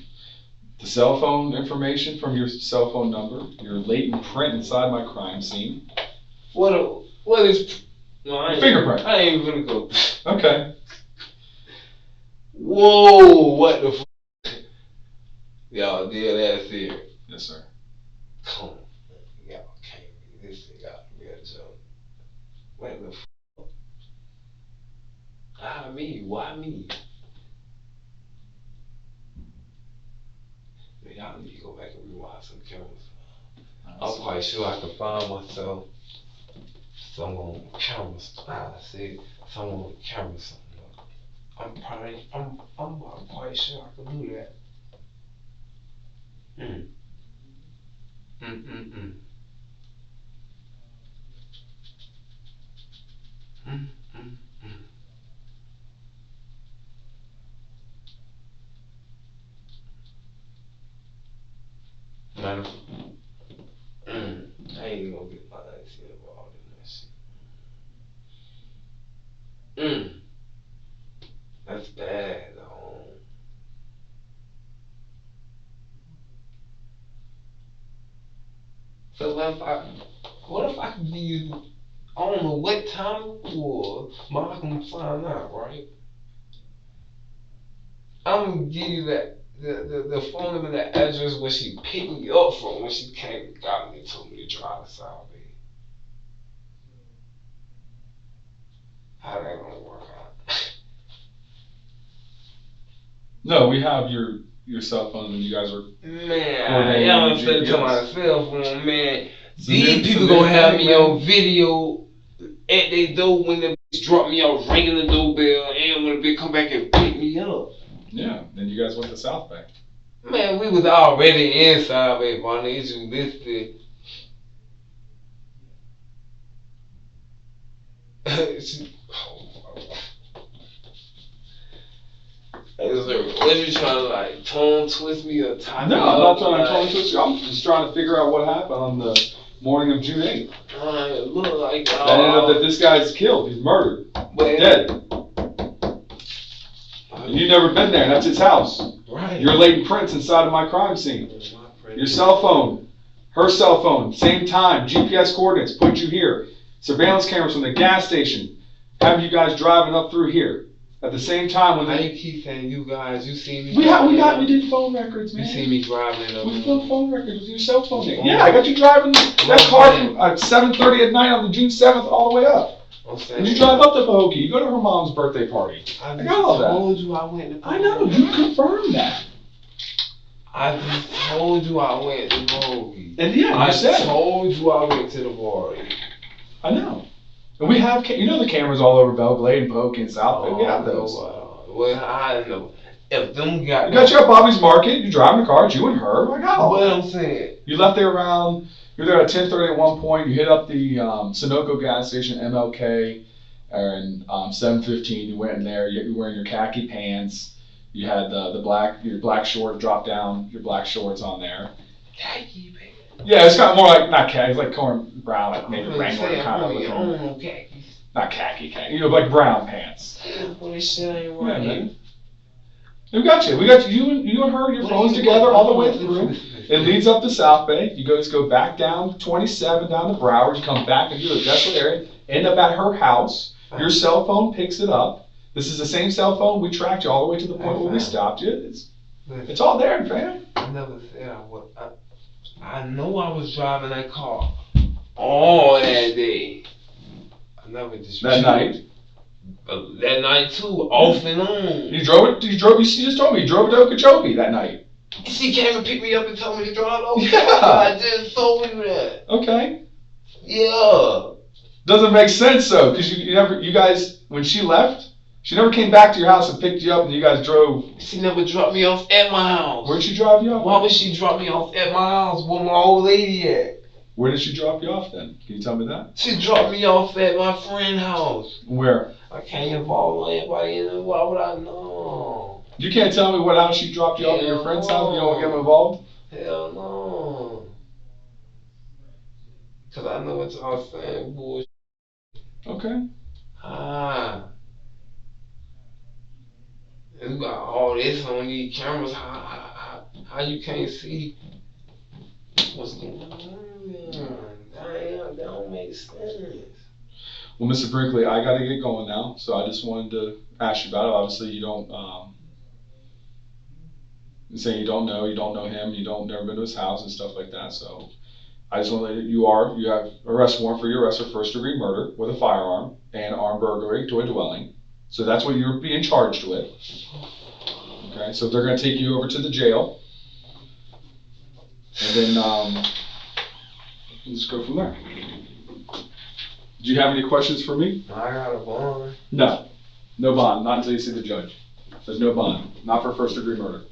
The cell phone information from your cell phone number, your latent print inside my crime scene. What is? No, I ain't, Fingerprint. I ain't even gonna go. Okay. Whoa! What the? Y'all did that serious? Yes, sir. Come on, y'all can't be this thing got to be a joke. What the? How me? Why me? Y'all need to go back and rewatch some cameras. I'm quite sure I can find myself some on cameras. I said some on cameras. I'm quite sure I can do that. Man, I ain't gonna get my ass involved in that shit. That's bad, though. So what if I could be, I don't know what time it was, but I can find out, right? I'm gonna give you that. The phone number, the address where she picked me up from when she came and got me and told me to drive us out, baby. How that gonna work out? No, we have your cell phone when you guys were. Man, y'all said to my cell phone, man. So These people gonna have me on video at their door when the bitch drop me off, ringing the doorbell, and when the bitch come back and pick me up. Yeah, then you guys went to South Bay. Man, we was already inside, baby. My niggas, you listed. What you trying to like tongue twist me or tie me No, up? I'm not trying to like, tell you this. I'm just trying to figure out what happened on the morning of June 8th. Look like That ended up that this guy's killed. He's murdered. Dead. And you've never been there. That's his house. Right. Your latent prints inside of my crime scene. Your cell phone. Her cell phone. Same time. GPS coordinates. Put you here. Surveillance cameras from the gas station. have you guys driving up through here at the same time when Why they. you keep saying you guys? You see me? We did phone records, man. You see me driving it up. We filmed phone records with your cell phone. Yeah, I got you driving that car from 7:30 at night on the June 7th all the way up. And you drive up to Pahokee. You go to her mom's birthday party. I got all that. told you I went to. I know. You confirmed that. I just told you I went to Pahokee. And yeah, I you said. told you I went to the party. I know. And we have, the cameras all over Belglade and Pahokee and South Bay. We have those. Well, I know. If them got. You got you at Bobby's Market. You driving the car. It's you and her. I got all What that. I'm saying. You left there around. You're there at 10:30 at one point. You hit up the Sunoco gas station, MLK, and 7:15. You went in there. You were wearing your khaki pants. You had your black short drop down. Your black shorts on there. Khaki pants. Yeah, it's kind of more like not khaki. It's like corn brown, like maybe Wrangler kind of looking. I don't know khakis. Not khaki. Like brown pants. Boy, this shit ain't Yeah, right. man. We got you. You and her. Your phones together all the way through. It leads up to South Bay. You guys go back down 27 down to Broward. You come back into a desolate area. End up at her house. Your cell phone picks it up. This is the same cell phone. We tracked you all the way to the point where we stopped you. It's all there, fam. I never said I was. I know I was driving that car all that day. I never just. That night. That night too, off and on. You drove it. You just told me you drove it to Okeechobee that night. She came and picked me up and told me to drive over. Yeah. I just told you that. Okay. Yeah. Doesn't make sense though, because you guys, when she left, she never came back to your house and picked you up, and you guys drove. She never dropped me off at my house. Where'd she drop you off? Why would she drop me off at my house? Where my old lady at? Where did she drop you off then? Can you tell me that? She dropped me off at my friend's house. Where? I can't involve anybody in it. Why would I know? You can't tell me what house she dropped you off at your friend's house. You don't want to get involved. Hell no. Cause I know what y'all saying, bullshit. Okay. And we got all this on these cameras. How you can't see what's going on? Damn, that don't make sense. Well, Mr. Brinkley, I got to get going now, so I just wanted to ask you about it. Obviously, you don't. You're saying you don't know him, never been to his house and stuff like that. So I just want to let you have arrest warrant for your arrest for first-degree murder with a firearm and armed burglary to a dwelling. So that's what you're being charged with. Okay, so they're going to take you over to the jail, and then let's go from there. Do you have any questions for me? I got a bond. No bond, not until you see the judge. There's no bond, not for first-degree murder.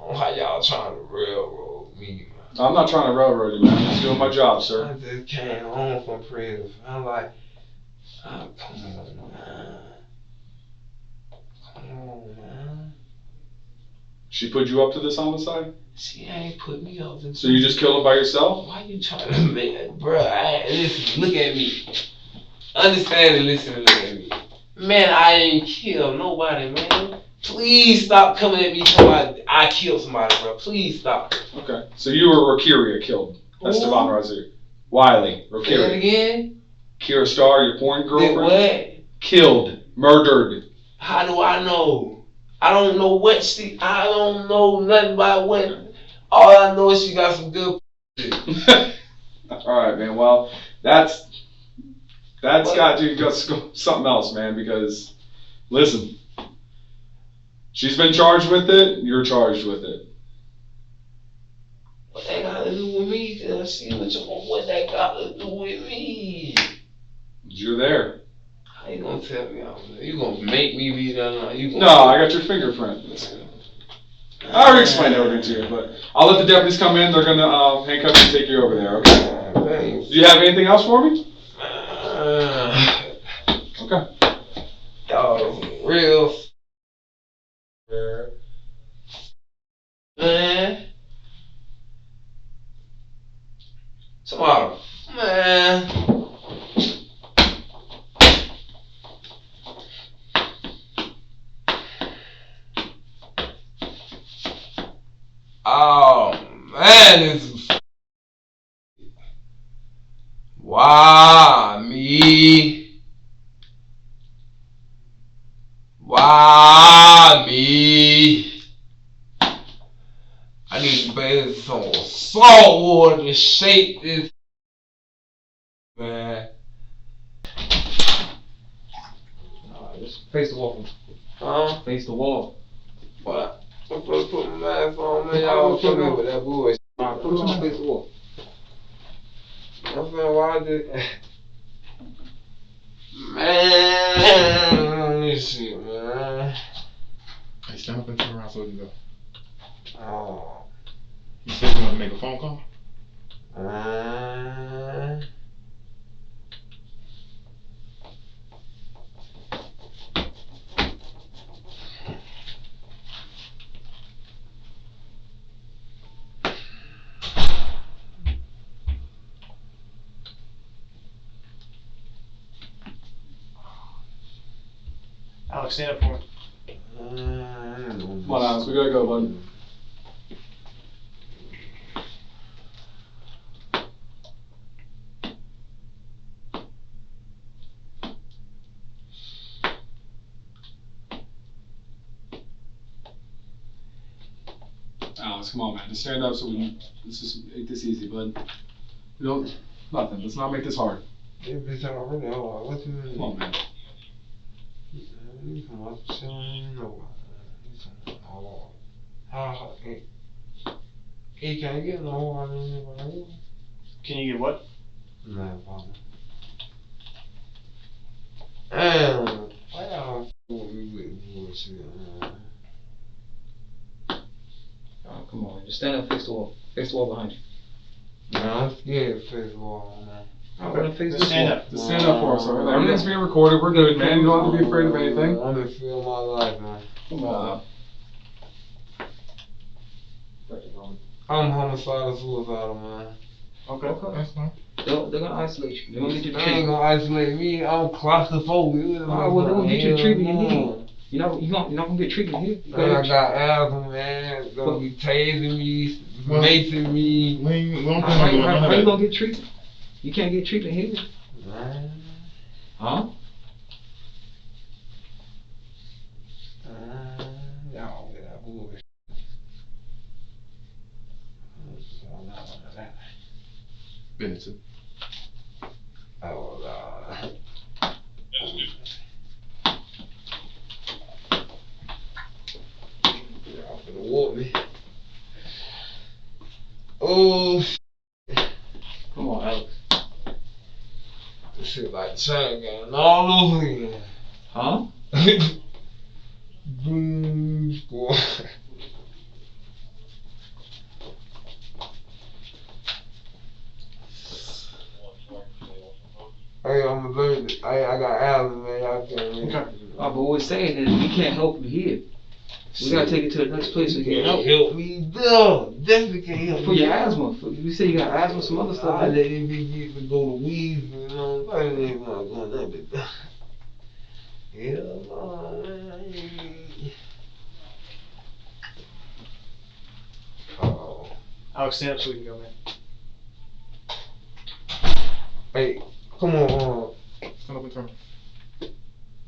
Why y'all trying to railroad me, man? I'm not trying to railroad you, man. I'm just doing my job, sir. I just came home from prison. I'm like, oh, come on, man. She put you up to this homicide? She ain't put me up to. So you just killed him by yourself? Why you trying to make, bro? Listen, look at me. Understand and listen and look at me. Man, I ain't killed nobody, man. Please stop coming at me talking I killed somebody, bro. Please stop. Okay. So you were Roykeria killed. Estevan Rodriguez. Wiley. Say it Roykeria. again? Kira Starr, your porn Did girlfriend? what? Killed. Murdered. How do I know? I don't know what I don't know nothing about what. All I know is she got some good shit. Alright, man. Well, that's got you got something else, man, because, listen, she's been charged with it, you're charged with it. What that got to do with me? See what that got to do with me? You're there. How you gonna tell me I'm there? You gonna make me be there? No, I got your fingerprint. I already explained everything to you, but I'll let the deputies come in. They're gonna handcuff you and take you over there, okay? Thanks. Do you have anything else for me? Okay. Dog, real. Man. Tomorrow. Man. Oh, man. salt water to shake this, man. Just face the wall. Huh? Face the wall. What? I'm supposed to put my mask on, man. Y'all come in with that bullshit. Alright, put it on, face the wall. I'm finna watch it. Man, this shit, man. Hey, stand up and turn around so you go. Oh. You said you want to make a phone call? Alex, stand up for me. Come on, Alex, we gotta go, bud. Alex, come on, man. Just stand up so we can. Let's just make this easy, bud. You don't. Nothing. Let's not make this hard. This bitch already hard. What you mean? Come on, man. You come up to no. How? He can't get no harder than anybody. Can you get what? No problem. Why y'all with me with bullshit, man? Oh, come on, just stand up, face the wall. Face the wall behind you. Nah, I'm scared to face the wall, man. I'm gonna face Just this stand wall. up. Just stand up for us, alright? Everything's being recorded. We're good, man. You don't have to be afraid of anything. I'm gonna feel my life, man. Come on. I'm homicidal, suicidal, man. Okay. That's fine. They're gonna isolate you. They're gonna get you the They ain't treatment. gonna isolate me. I'm claustrophobic. Alright, well, they're gonna get you the treatment you need. You're not gonna get treatment here. You Man, I gotta- got asthma, man. Gonna be tasing me, macing me. We don't How plan on doing you none of gonna that. get treatment? You can't get treatment here. Man, Huh? y'all get that bullshit. Benson. Oh, Lord. Y'all finna whoop me. Oh, Come on, Alex. this shit like the same game all over again. Huh? Boom, score. Hey, I'm allergic. I got allergies, man. Y'all can't. Okay. But what we're saying is we can't help you here. We gotta take you to the next place we can help. Help me, though. Definitely can't help For me. your asthma. You say you got asthma, some other stuff. I let it be to go to weeds, you know. I ain't not going that bit. Hell no, man. Oh. Alex, stand up so we can go, man. Hey, come on. Stand up and turn.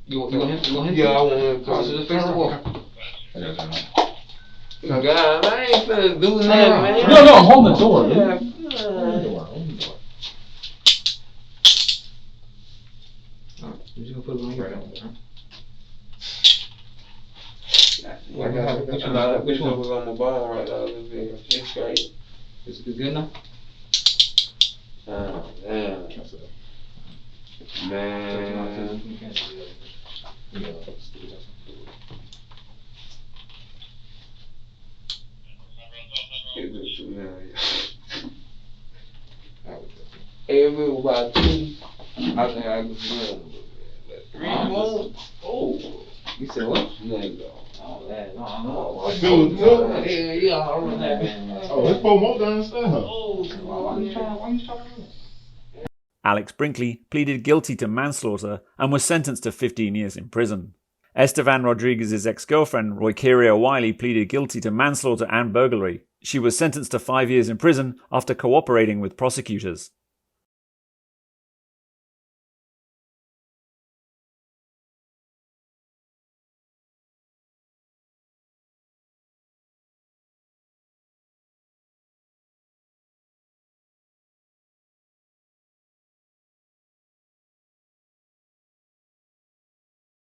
You want him? Yeah, I want him to Alright, so just face the wall. God, I ain't finna do nothing, man. No, I'm holding the door, dude. Yeah, Alright, you're just gonna put it on here. Which one was on my bone right now? It's great. Is it good now? Oh, damn. Man. Hey, if it was about 2, I think I could feel it. 3 more? Oh. You said what? Nigga. Oh, man, no. Yeah, I remember. Oh, there's 4 more downstairs. Why you trying to Alex Brinkley pleaded guilty to manslaughter and was sentenced to 15 years in prison. Estevan Rodriguez's ex-girlfriend, Roykeria Wiley, pleaded guilty to manslaughter and burglary. She was sentenced to 5 years in prison after cooperating with prosecutors.